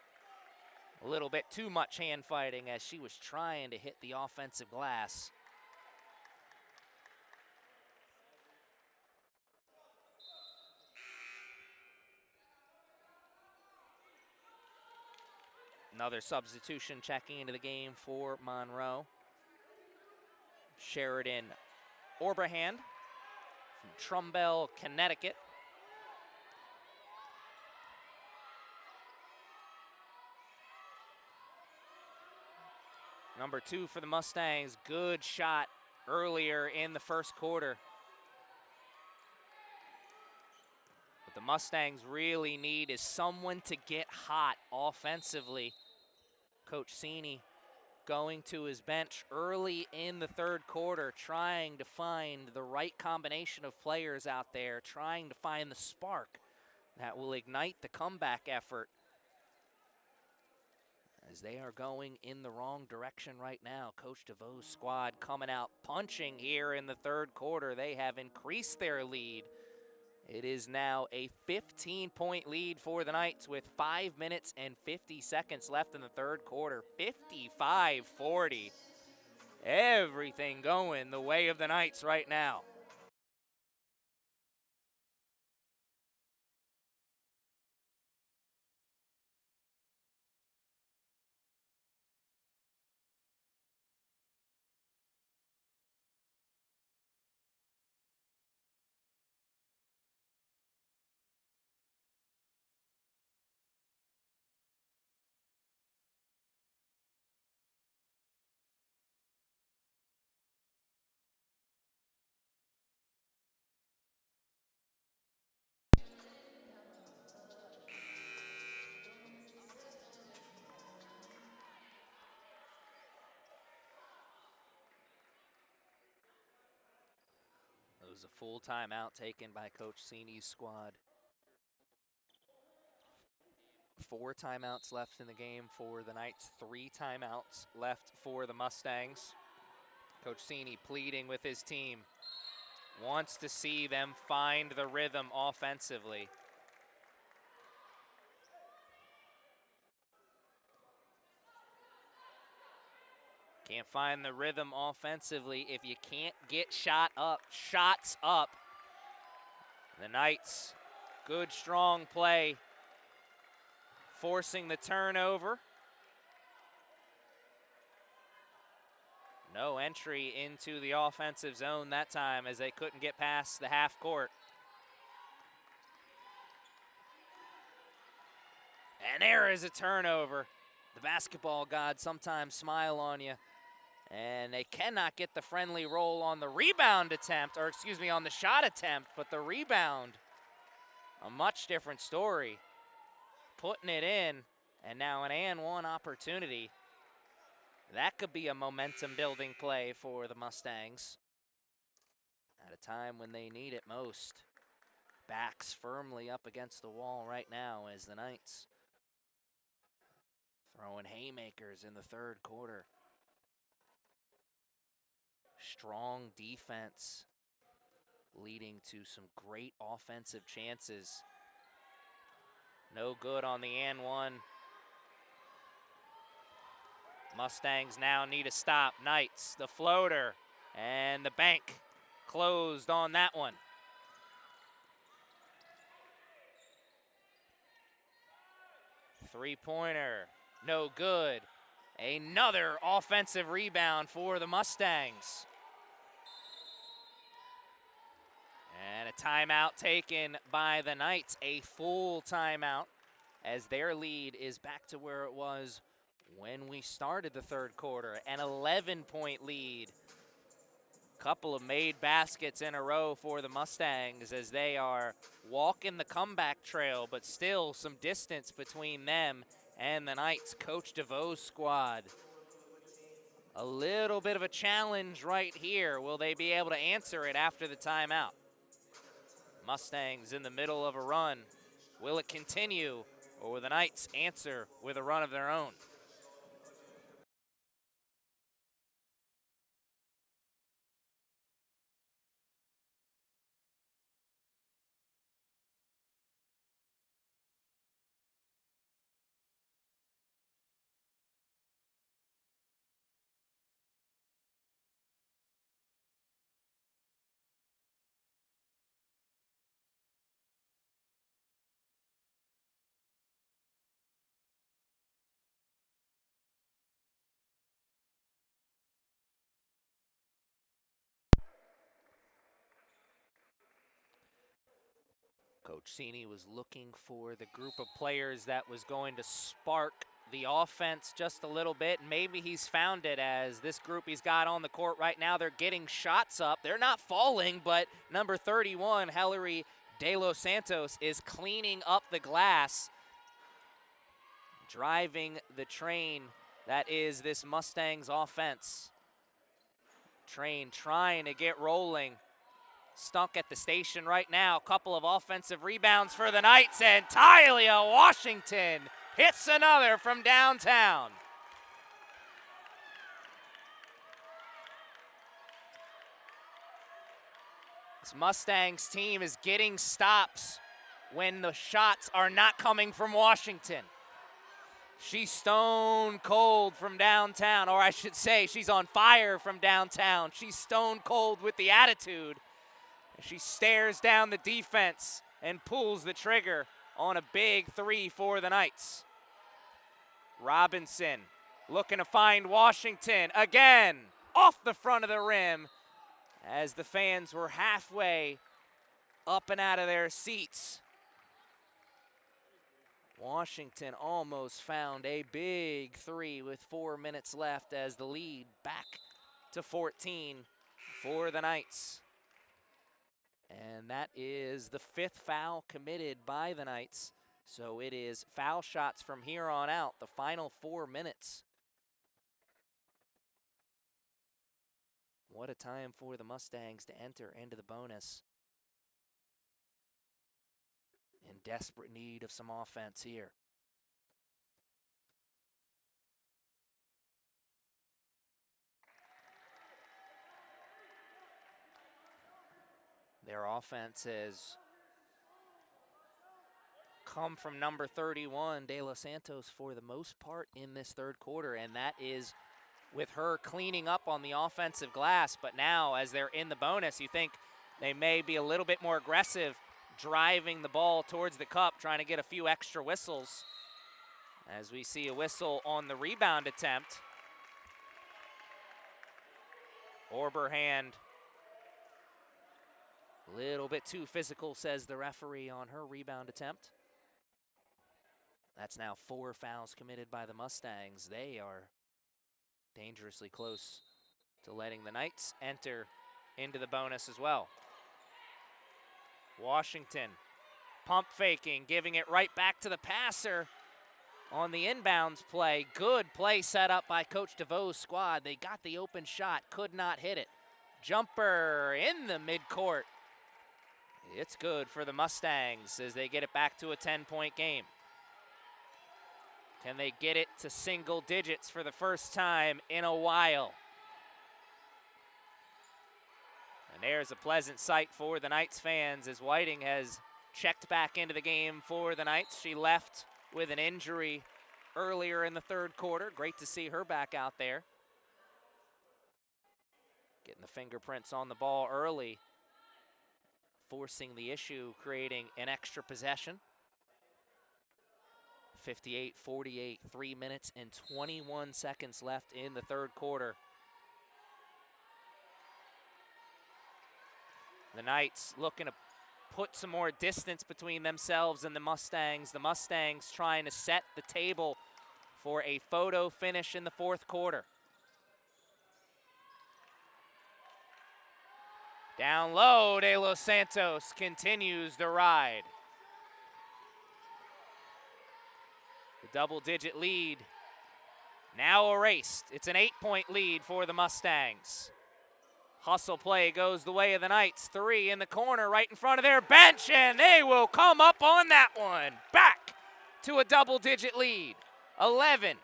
a little bit too much hand fighting as she was trying to hit the offensive glass. Another substitution checking into the game for Monroe. Sheridan Orbrahand from Trumbull, Connecticut. Number 2 for the Mustangs, good shot earlier in the first quarter. But the Mustangs really need is someone to get hot offensively. Coach Cini going to his bench early in the third quarter, trying to find the right combination of players out there, trying to find the spark that will ignite the comeback effort, as they are going in the wrong direction right now. Coach DeVoe's squad coming out punching here in the third quarter. They have increased their lead. It is now a 15-point lead for the Knights with 5 minutes and 50 seconds left in the third quarter. 55-40. Everything going the way of the Knights right now. It was a full timeout taken by Coach Cini's squad. 4 timeouts left in the game for the Knights, 3 timeouts left for the Mustangs. Coach Cini pleading with his team, wants to see them find the rhythm offensively. Can't find the rhythm offensively if you can't get shots up. The Knights, good strong play, forcing the turnover. No entry into the offensive zone that time, as they couldn't get past the half court. And there is a turnover. The basketball gods sometimes smile on you, and they cannot get the friendly roll on the rebound attempt, or excuse me, on the shot attempt, but the rebound, a much different story. Putting it in, and now an and one opportunity. That could be a momentum-building play for the Mustangs at a time when they need it most. Backs firmly up against the wall right now as the Knights throwing haymakers in the third quarter. Strong defense leading to some great offensive chances. No good on the and one. Mustangs now need a stop. Knights, the floater, and the bank closed on that one. Three-pointer, no good. Another offensive rebound for the Mustangs. And a timeout taken by the Knights, a full timeout, as their lead is back to where it was when we started the third quarter, an 11-point lead. Couple of made baskets in a row for the Mustangs as they are walking the comeback trail, but still some distance between them and the Knights. Coach DeVoe's squad. A little bit of a challenge right here. Will they be able to answer it after the timeout? Mustangs in the middle of a run. Will it continue, or will the Knights answer with a run of their own? Coach Cini was looking for the group of players that was going to spark the offense just a little bit. Maybe he's found it, as this group he's got on the court right now, they're getting shots up. They're not falling, but number 31, Hillary De Los Santos is cleaning up the glass, driving the train that is this Mustangs offense. Train trying to get rolling. Stuck at the station right now. Couple of offensive rebounds for the Knights, and Tylia Washington hits another from downtown. This Mustangs team is getting stops when the shots are not coming from Washington. She's stone cold from downtown, or I should say she's on fire from downtown. She's stone cold with the attitude. She stares down the defense and pulls the trigger on a big three for the Knights. Robinson looking to find Washington again off the front of the rim as the fans were halfway up and out of their seats. Washington almost found a big three with 4 minutes left as the lead back to 14 for the Knights. And that is the 5th foul committed by the Knights. So it is foul shots from here on out, the final 4 minutes. What a time for the Mustangs to enter into the bonus. In desperate need of some offense here. Their offense has come from number 31, De Los Santos, for the most part in this third quarter, and that is with her cleaning up on the offensive glass. But now, as they're in the bonus, you think they may be a little bit more aggressive, driving the ball towards the cup, trying to get a few extra whistles. As we see a whistle on the rebound attempt. Orberhand, a little bit too physical, says the referee on her rebound attempt. That's now 4 fouls committed by the Mustangs. They are dangerously close to letting the Knights enter into the bonus as well. Washington pump faking, giving it right back to the passer on the inbounds play. Good play set up by Coach DeVoe's squad. They got the open shot, could not hit it. Jumper in the midcourt. It's good for the Mustangs as they get it back to a 10-point game. Can they get it to single digits for the first time in a while? And there's a pleasant sight for the Knights fans as Whiting has checked back into the game for the Knights. She left with an injury earlier in the third quarter. Great to see her back out there. Getting the fingerprints on the ball early, forcing the issue, creating an extra possession. 58-48, 3 minutes and 21 seconds left in the third quarter. The Knights looking to put some more distance between themselves and the Mustangs. The Mustangs trying to set the table for a photo finish in the fourth quarter. Down low, De Los Santos continues the ride. The double-digit lead now erased. It's an 8-point lead for the Mustangs. Hustle play goes the way of the Knights. 3 in the corner right in front of their bench, and they will come up on that one. Back to a double-digit lead, 11.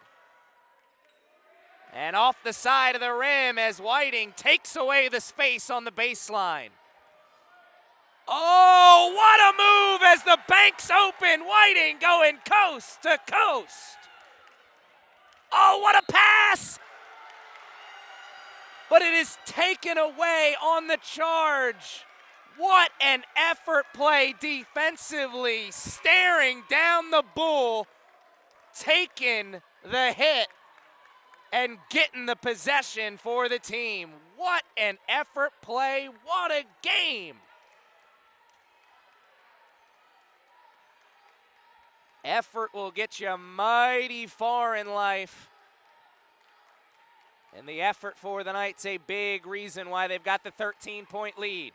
And off the side of the rim as Whiting takes away the space on the baseline. Oh, what a move as the bank's open. Whiting going coast to coast. Oh, what a pass. But it is taken away on the charge. What an effort play defensively. Staring down the bull, taking the hit, and getting the possession for the team. What an effort play. What a game. Effort will get you mighty far in life. And the effort for the Knights, a big reason why they've got the 13-point lead.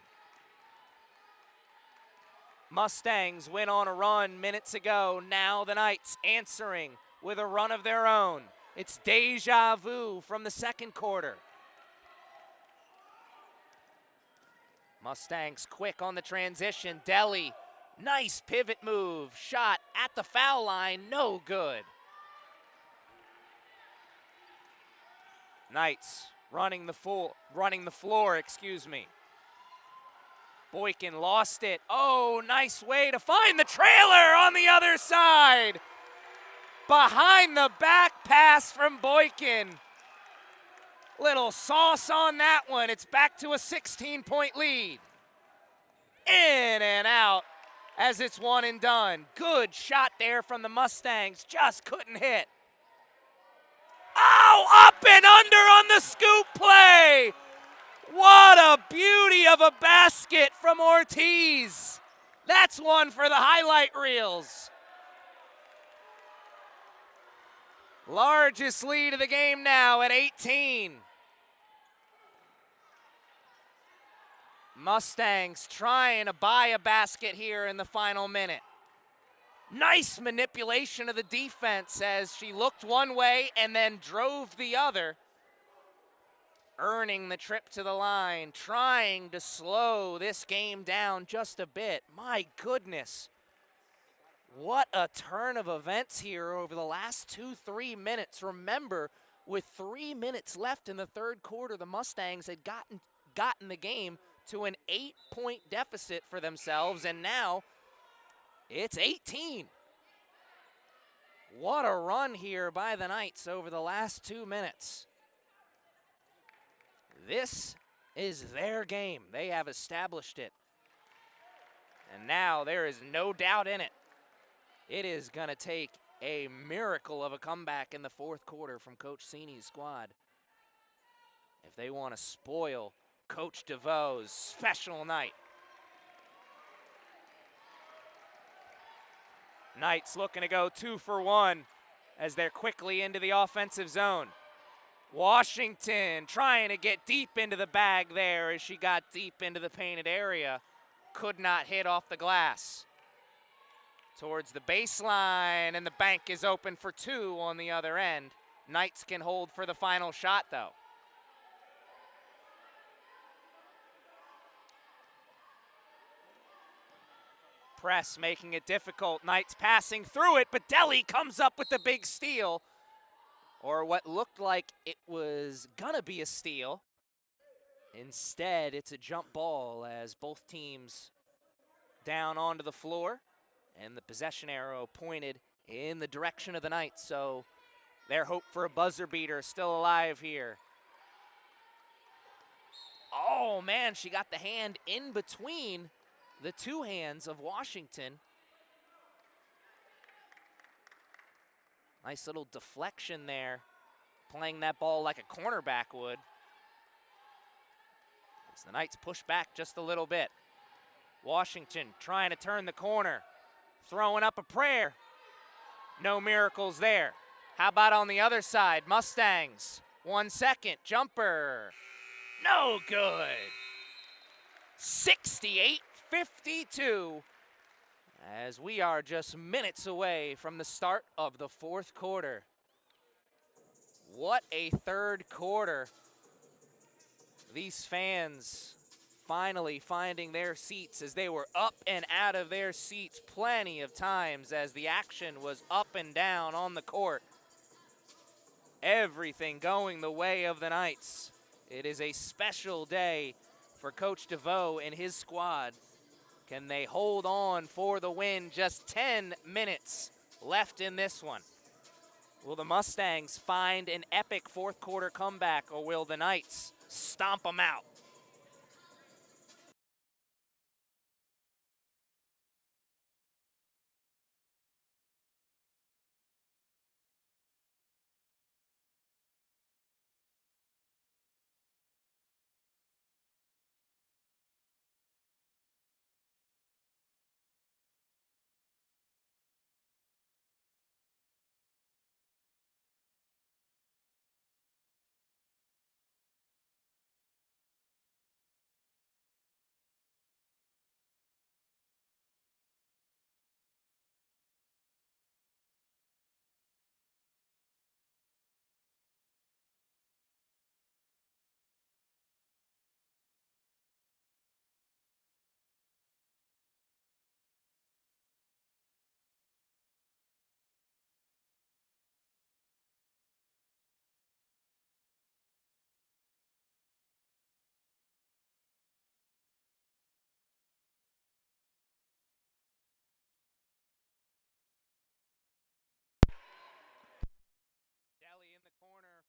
Mustangs went on a run minutes ago. Now the Knights answering with a run of their own. It's deja vu from the second quarter. Mustangs quick on the transition. Deli, nice pivot move. Shot at the foul line, no good. Knights running the floor, excuse me. Boykin lost it. Oh, nice way to find the trailer on the other side. Behind the back pass from Boykin. Little sauce on that one. It's back to a 16-point lead. In and out as it's one and done. Good shot there from the Mustangs. Just couldn't hit. Oh, up and under on the scoop play. What a beauty of a basket from Ortiz. That's one for the highlight reels. Largest lead of the game now at 18. Mustangs trying to buy a basket here in the final minute. Nice manipulation of the defense as she looked one way and then drove the other. Earning the trip to the line, trying to slow this game down just a bit. My goodness. What a turn of events here over the last 2-3 minutes. Remember, with 3 minutes left in the third quarter, the Mustangs had gotten the game to an 8-point deficit for themselves, and now it's 18. What a run here by the Knights over the last 2 minutes. This is their game. They have established it. And now there is no doubt in it. It is going to take a miracle of a comeback in the fourth quarter from Coach Sini's squad if they want to spoil Coach DeVoe's special night. Knights looking to go 2 for 1 as they're quickly into the offensive zone. Washington trying to get deep into the bag there as she got deep into the painted area. Could not hit off the glass. Towards the baseline, and the bank is open for 2 on the other end. Knights can hold for the final shot, though. Press making it difficult. Knights passing through it, but Deli comes up with the big steal. Or what looked like it was gonna be a steal. Instead, it's a jump ball as both teams down onto the floor. And the possession arrow pointed in the direction of the Knights. So their hope for a buzzer beater still alive here. Oh, man, she got the hand in between the two hands of Washington. Nice little deflection there. Playing that ball like a cornerback would. As the Knights push back just a little bit. Washington trying to turn the corner. Throwing up a prayer. No miracles there. How about on the other side? Mustangs. 1 second. Jumper. No good. 68-52. As we are just minutes away from the start of the fourth quarter. What a third quarter. These fans finally finding their seats as they were up and out of their seats plenty of times as the action was up and down on the court. Everything going the way of the Knights. It is a special day for Coach DeVoe and his squad. Can they hold on for the win? Just 10 minutes left in this one. Will the Mustangs find an epic fourth quarter comeback, or will the Knights stomp them out?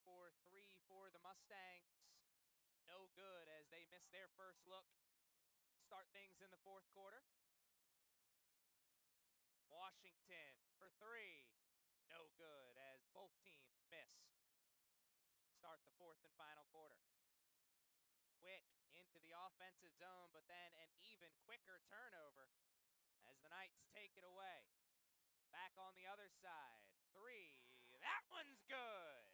for 3 for the Mustangs. No good as they miss their first look. Start things in the fourth quarter. Washington for 3. No good as both teams miss. Start the fourth and final quarter. Quick into the offensive zone, but then an even quicker turnover as the Knights take it away. Back on the other side. 3. That one's good.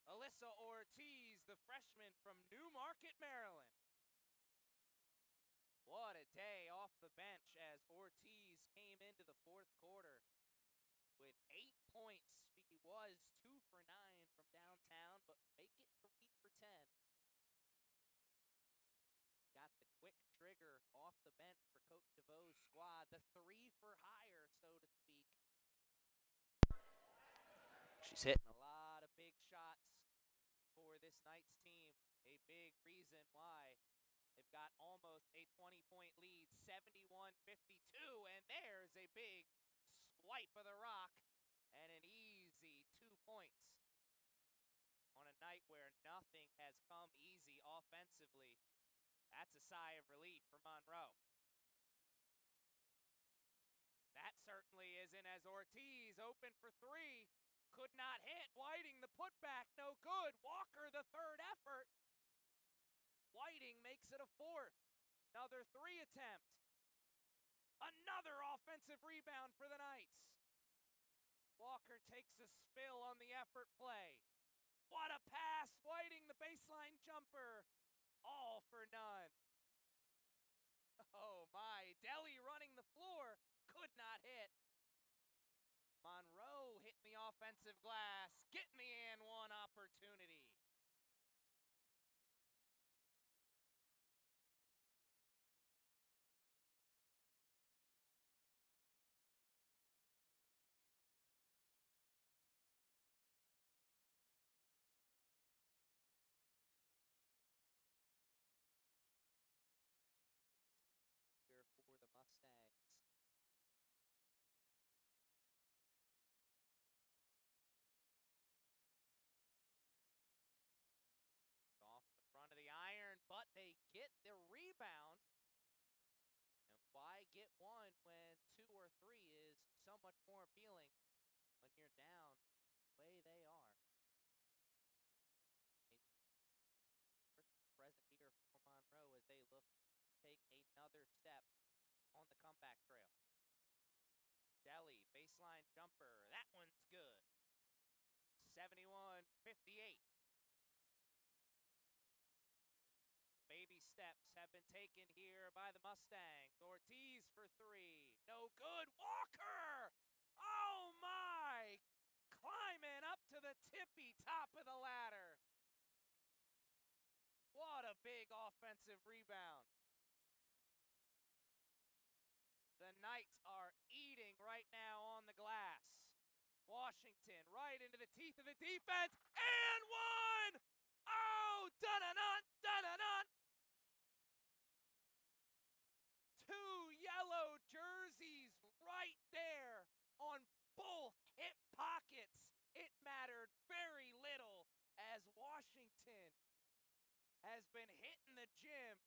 Alyssa Ortiz, the freshman from Newmarket, Maryland. What a day off the bench as Ortiz came into the fourth quarter with 8 points. She was 2 for 9 from downtown, but make it 3 for 10. Got the quick trigger off the bench for Coach DeVoe's squad. The 3 for hire, so to speak. She's hitting a lot of big shots for this Knights team. A big reason why they've got almost a 20-point lead, 71-52, and there's a big swipe of the rock and an easy 2 points. On a night where nothing has come easy offensively, that's a sigh of relief for Monroe. That certainly isn't, as Ortiz open for 3. Could not hit. Whiting the putback, no good. Walker the third effort. Whiting makes it a 4th. Another 3 attempt. Another offensive rebound for the Knights. Walker takes a spill on the effort play. What a pass. Whiting the baseline jumper. All for none. Oh my. Deli running the floor. Could not hit. Monroe hitting the offensive glass. Getting the and one opportunity. Here for the Mustangs. Off the front of the iron, but they get the rebound. And why get one when 2 or 3 is so much more appealing when you're down the way they are? Present here for Monroe as they look to take another step on the comeback trail. Deli, baseline jumper. That one's good. 71-58. Baby steps have been taken here by the Mustangs. Ortiz for 3. No good. Walker! Oh my! Climbing up to the tippy top of the ladder. What a big offensive rebound. The Knights are eating right now on the glass. Washington right into the teeth of the defense. And one! Oh, da-da-da, da-da-da! 2 yellow jerseys right there on both hip pockets. It mattered very little as Washington has been hitting the gym,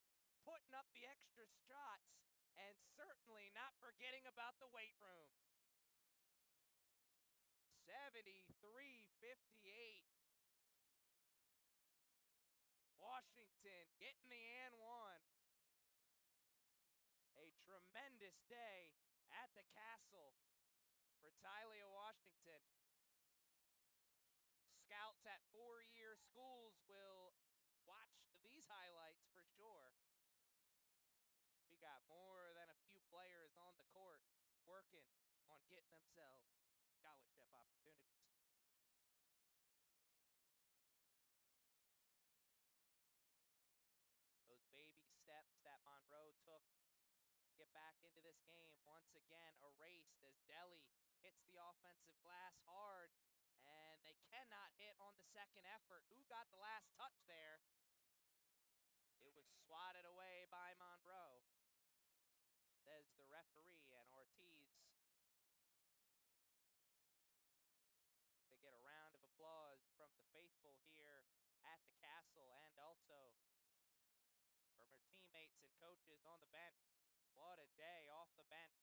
putting up the extra shots, and certainly not forgetting about the weight room. 73-58. Washington getting the and one. A tremendous day at the castle for Tylia Washington. Scouts at 4-year schools will watch these highlights for sure. We got more than a few players on the court working on getting themselves scholarship opportunities. Those baby steps that Monroe took to get back into this game once again erased as Deli hits the offensive glass hard, and they cannot hit on the second effort. Who got the last touch there? It was swatted away by Monroe, says the referee, and Ortiz. They get a round of applause from the faithful. coaches on the bench. What a day off the bench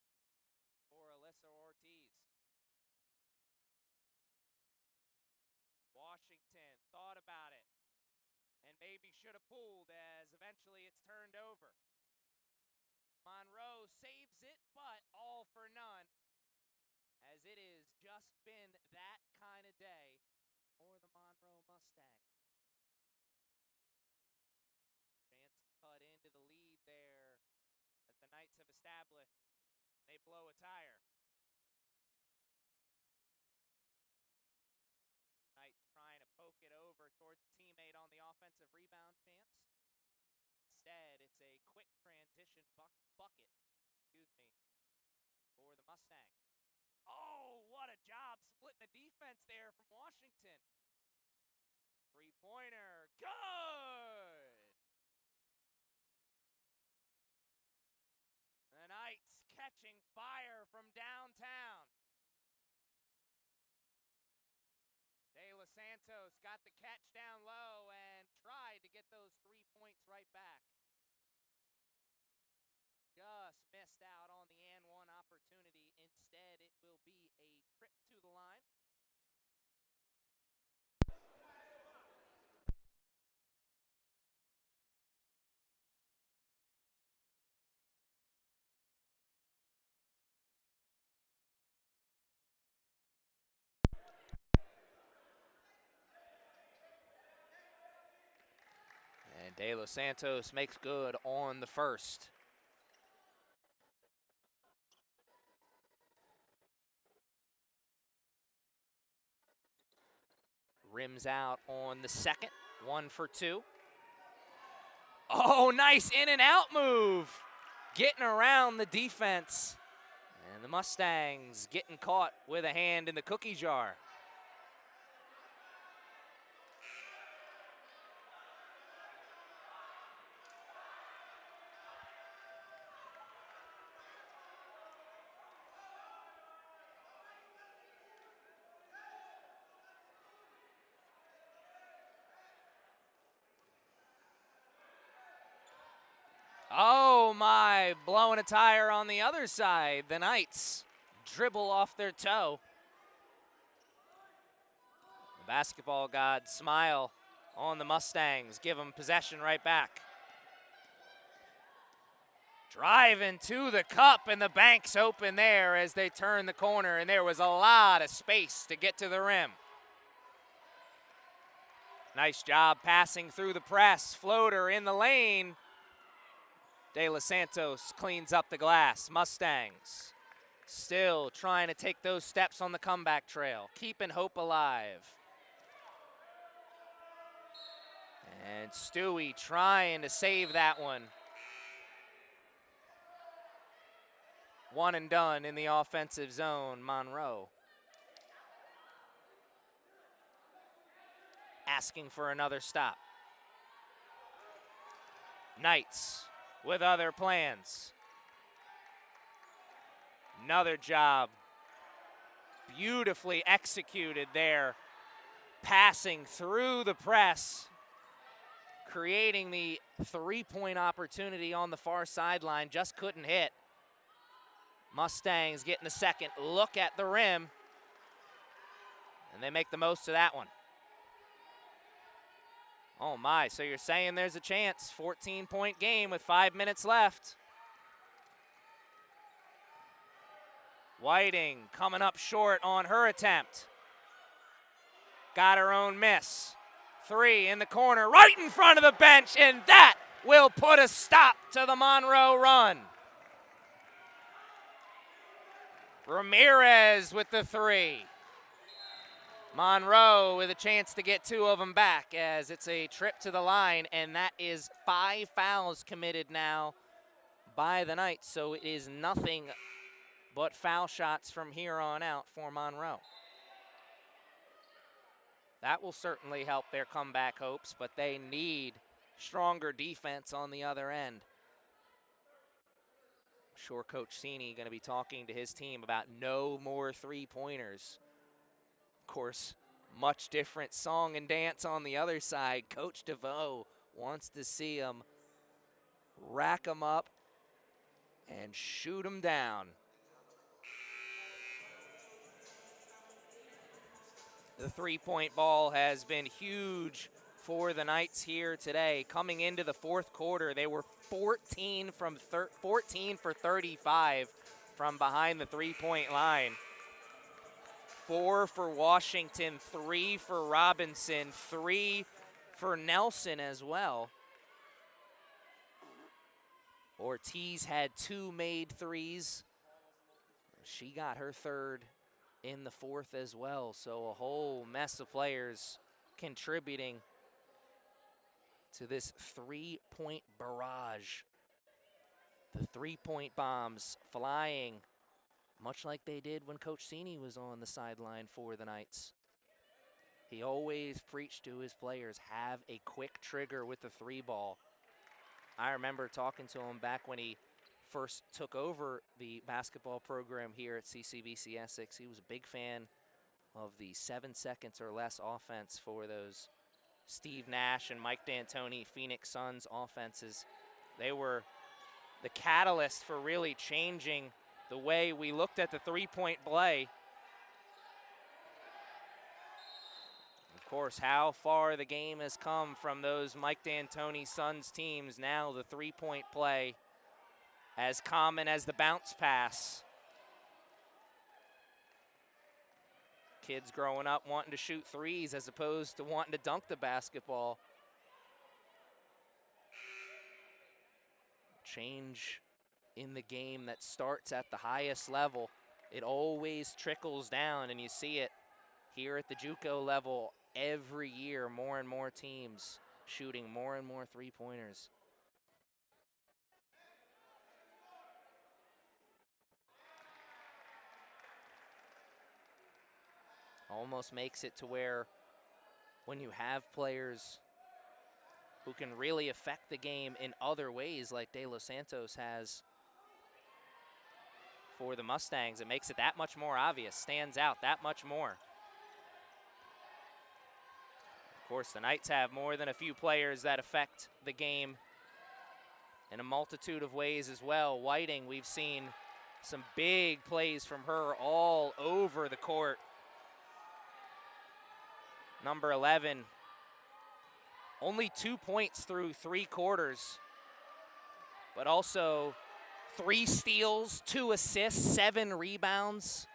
for Alyssa Ortiz. Washington thought about it and maybe should have pulled as eventually it's turned over. Monroe saves it, but all for none, as it has just been that kind of day for the Monroe Mustangs. Chance to cut into the lead there that the Knights have established. They blow a tire. Knights trying to poke it over towards the teammate on the offensive rebound chance. Instead, it's a quick transition bucket, for the Mustangs. Oh, what a job splitting the defense there from Washington. Three-pointer, good! The Knights catching fire from downtown. De Los Santos got the catch down low and tried to get those 3 points right back. Just missed out on the and one opportunity. Instead, it will be a trip to the line. And De Los Santos makes good on the first. Rims out on the second, 1 for 2. Oh, nice in and out move. Getting around the defense. And the Mustangs getting caught with a hand in the cookie jar. Oh my, blowing a tire on the other side. The Knights dribble off their toe. The basketball gods smile on the Mustangs, give them possession right back. Driving to the cup, and the bank's open there as they turn the corner, and there was a lot of space to get to the rim. Nice job passing through the press. Floater in the lane. De Los Santos cleans up the glass. Mustangs still trying to take those steps on the comeback trail, keeping hope alive. And Stewie trying to save that one. One and done in the offensive zone, Monroe. Asking for another stop. Knights with other plans. Another job. Beautifully executed there. Passing through the press. Creating the three-point opportunity on the far sideline. Just couldn't hit. Mustangs getting the second look at the rim. And they make the most of that one. Oh my, so you're saying there's a chance. 14-point game with 5 minutes left. Whiting coming up short on her attempt. Got her own miss. 3 in the corner, right in front of the bench, and that will put a stop to the Monroe run. Ramirez with the 3. Monroe with a chance to get 2 of them back as it's a trip to the line, and that is 5 fouls committed now by the Knights, so it is nothing but foul shots from here on out for Monroe. That will certainly help their comeback hopes, but they need stronger defense on the other end. I'm sure Coach Cini going to be talking to his team about no more three-pointers. Of course, much different song and dance on the other side. Coach DeVoe wants to see them rack them up, and shoot them down. The three-point ball has been huge for the Knights here today. Coming into the fourth quarter, they were 14 for 35 from behind the three-point line. 4 for Washington, 3 for Robinson, 3 for Nelson as well. Ortiz had 2 made threes. She got her third in the fourth as well. So a whole mess of players contributing to this three-point barrage. The three-point bombs flying, much like they did when Coach Cini was on the sideline for the Knights. He always preached to his players, have a quick trigger with the three ball. I remember talking to him back when he first took over the basketball program here at CCBC Essex. He was a big fan of the 7 seconds or less offense for those Steve Nash and Mike D'Antoni Phoenix Suns offenses. They were the catalyst for really changing the way we looked at the three-point play. Of course, how far the game has come from those Mike D'Antoni Suns teams. Now the three-point play as common as the bounce pass. Kids growing up wanting to shoot threes as opposed to wanting to dunk the basketball. Change in the game that starts at the highest level. It always trickles down, and you see it here at the JUCO level every year. More and more teams shooting more and more three-pointers. Almost makes it to where when you have players who can really affect the game in other ways like De Los Santos has for the Mustangs, it makes it that much more obvious, stands out that much more. Of course, the Knights have more than a few players that affect the game in a multitude of ways as well. Whiting, we've seen some big plays from her all over the court. Number 11, only 2 points through 3 quarters, but also 3 steals, 2 assists, 7 rebounds.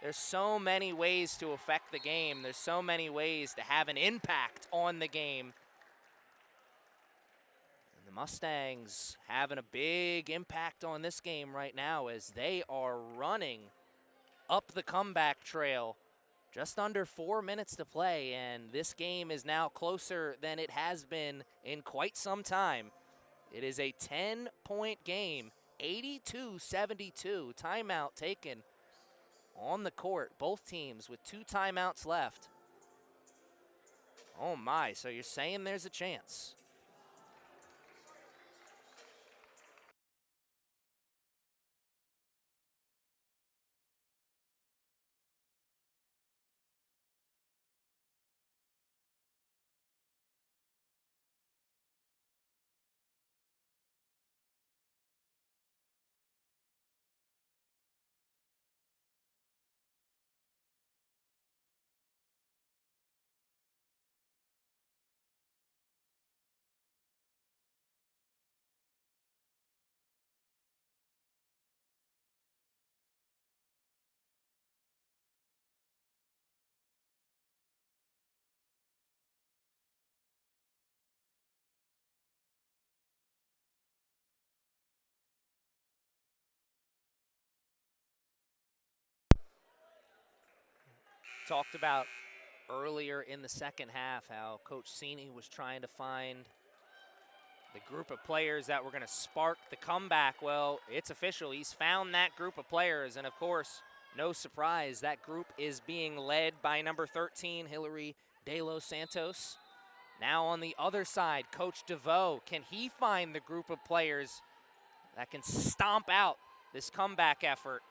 There's so many ways to affect the game. There's so many ways to have an impact on the game. And the Mustangs having a big impact on this game right now as they are running up the comeback trail. Just under 4 minutes to play, and this game is now closer than it has been in quite some time. It is a 10-point game, 82-72. Timeout taken on the court. Both teams with 2 timeouts left. Oh my, so you're saying there's a chance? Talked about earlier in the second half how Coach Cini was trying to find the group of players that were going to spark the comeback. Well, it's official. He's found that group of players, and of course, no surprise, that group is being led by number 13, Hillary De Los Santos. Now on the other side, Coach DeVoe, can he find the group of players that can stomp out this comeback effort?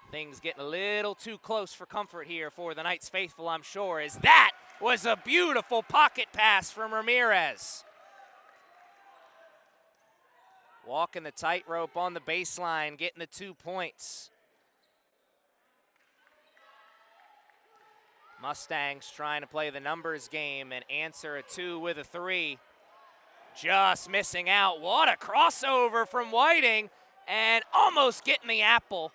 Things getting a little too close for comfort here for the Knights faithful, I'm sure, as that was a beautiful pocket pass from Ramirez. walking the tightrope on the baseline, getting the 2 points. Mustangs trying to play the numbers game and answer a 2 with a 3. Just missing out. What a crossover from Whiting, and almost getting the apple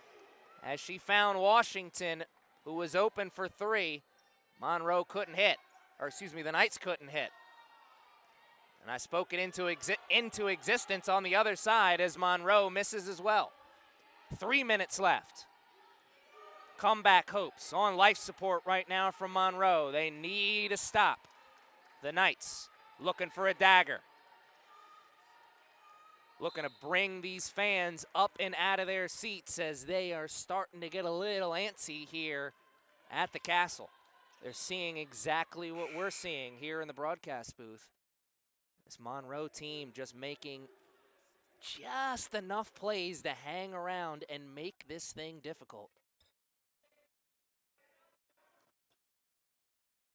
as she found Washington, who was open for 3. Monroe couldn't hit, or excuse me, the Knights couldn't hit. And I spoke it into existence on the other side as Monroe misses as well. 3 minutes left. Comeback hopes on life support right now from Monroe. They need a stop. The Knights looking for a dagger. Looking to bring these fans up and out of their seats as they are starting to get a little antsy here at the Castle. They're seeing exactly what we're seeing here in the broadcast booth. This Monroe team just making just enough plays to hang around and make this thing difficult.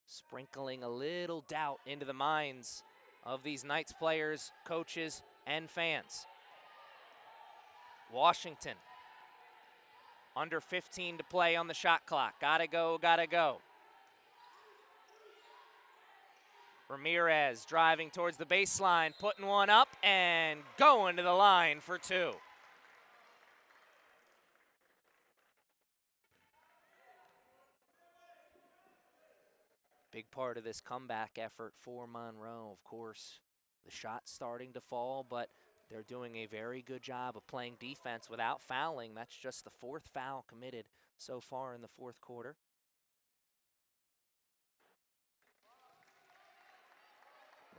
Sprinkling a little doubt into the minds of these Knights players, coaches, and fans. Washington, under 15 to play on the shot clock. Gotta go, gotta go. Ramirez driving towards the baseline, putting one up and going to the line for 2. Big part of this comeback effort for Monroe, of course. The shot's starting to fall, but they're doing a very good job of playing defense without fouling. That's just the 4th foul committed so far in the 4th quarter.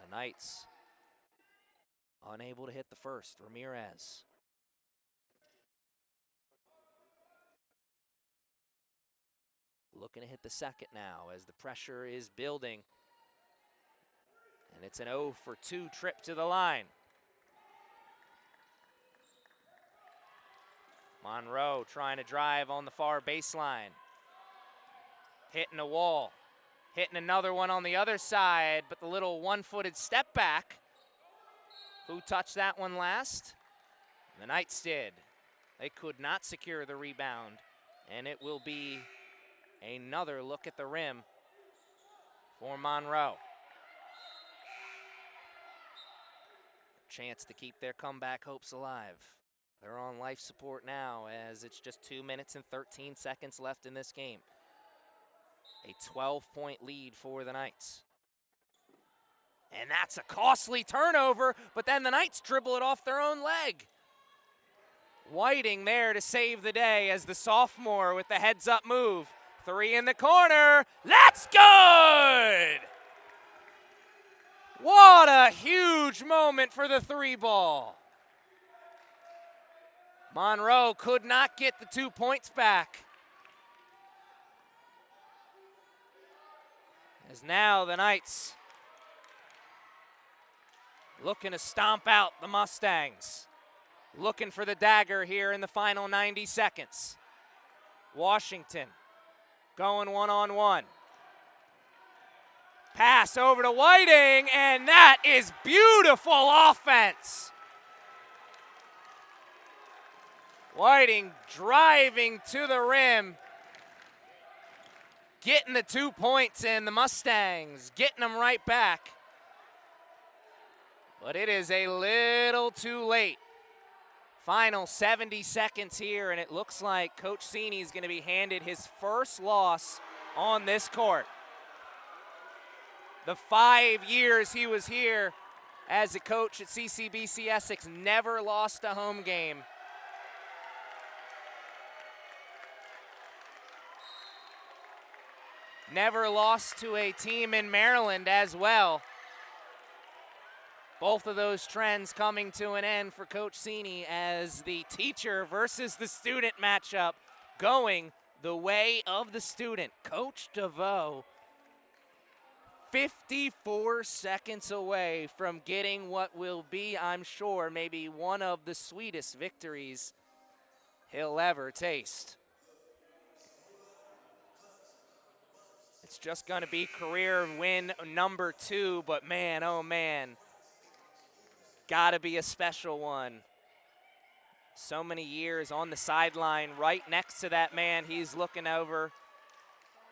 The Knights unable to hit the first. Ramirez. Looking to hit the second now as the pressure is building. And it's an 0 for 2 trip to the line. Monroe trying to drive on the far baseline. Hitting a wall. Hitting another one on the other side, but the little one-footed step back. Who touched that one last? The Knights did. They could not secure the rebound, and it will be another look at the rim for Monroe. Chance to keep their comeback hopes alive. They're on life support now as it's just 2 minutes and 13 seconds left in this game. A 12-point lead for the Knights. And that's a costly turnover, but then the Knights dribble it off their own leg. Whiting there to save the day as the sophomore with the heads-up move. 3 in the corner. That's good! What a huge moment for the 3 ball. Monroe could not get the 2 points back. As now the Knights looking to stomp out the Mustangs. Looking for the dagger here in the final 90 seconds. Washington going one-on-one. Pass over to Whiting, and that is beautiful offense. Whiting driving to the rim, getting the 2 points, and the Mustangs getting them right back. But it is a little too late. Final 70 seconds here, and it looks like Coach Cini is going to be handed his first loss on this court. The 5 years he was here as a coach at CCBC Essex, never lost a home game. Never lost to a team in Maryland as well. Both of those trends coming to an end for Coach Cini as the teacher versus the student matchup going the way of the student. Coach DeVoe, 54 seconds away from getting what will be, I'm sure, maybe one of the sweetest victories he'll ever taste. It's just going to be career win number 2, but man, oh man, gotta be a special one so many years on the sideline right next to that man he's looking over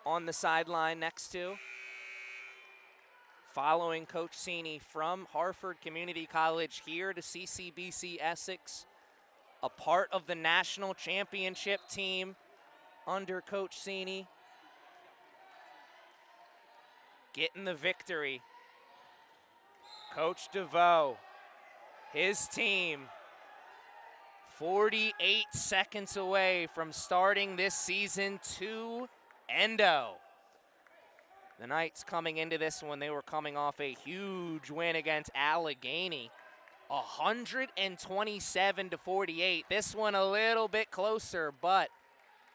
on the sideline next to. Following Coach Cini from Harford Community College here to CCBC Essex, a part of the national championship team under Coach Cini. Getting the victory. Coach DeVoe, his team, 48 seconds away from starting this season 2-0. The Knights coming into this one, they were coming off a huge win against Allegheny, 127-48. This one a little bit closer, but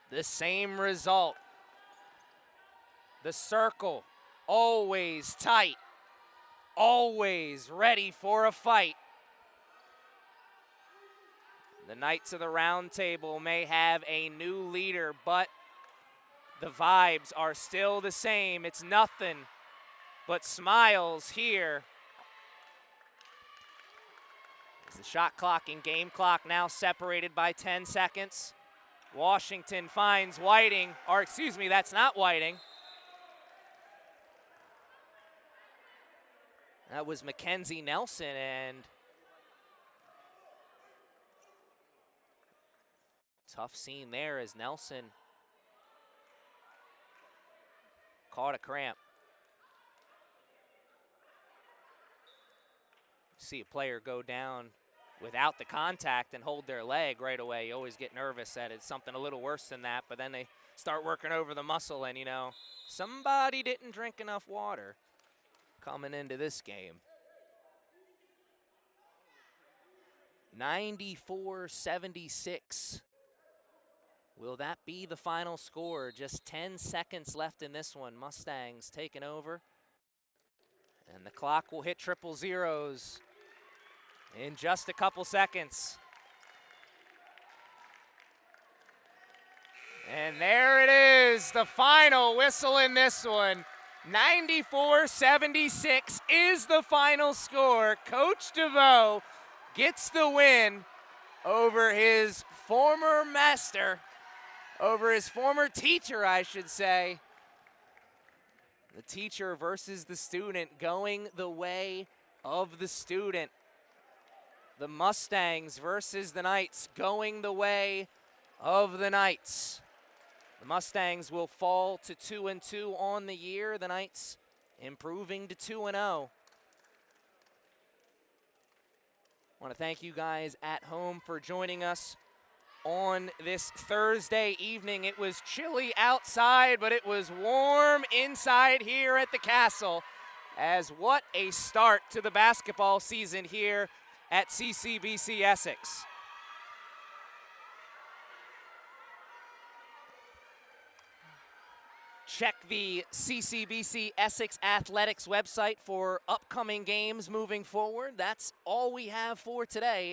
the same result. The circle, always tight, always ready for a fight. The Knights of the Round Table may have a new leader, but the vibes are still the same. It's nothing but smiles here. As the shot clock and game clock now separated by 10 seconds. Washington finds Whiting, or excuse me, that's not Whiting. That was Mackenzie Nelson, and tough scene there as Nelson caught a cramp. See a player go down without the contact and hold their leg right away. You always get nervous that it's something a little worse than that, but then they start working over the muscle and, you know, somebody didn't drink enough water coming into this game. 94-76. Will that be the final score? Just 10 seconds left in this one. Mustangs taking over. And the clock will hit triple zeros in just a couple seconds. And there it is, the final whistle in this one. 94-76 is the final score. Coach DeVoe gets the win over his former master, over his former teacher, I should say. The teacher versus the student, going the way of the student. The Mustangs versus the Knights, going the way of the Knights. The Mustangs will fall to 2-2 on the year. The Knights improving to 2-0. I want to thank you guys at home for joining us on this Thursday evening. It was chilly outside, but it was warm inside here at the Castle. As what a start to the basketball season here at CCBC Essex. Check the CCBC Essex Athletics website for upcoming games moving forward. That's all we have for today.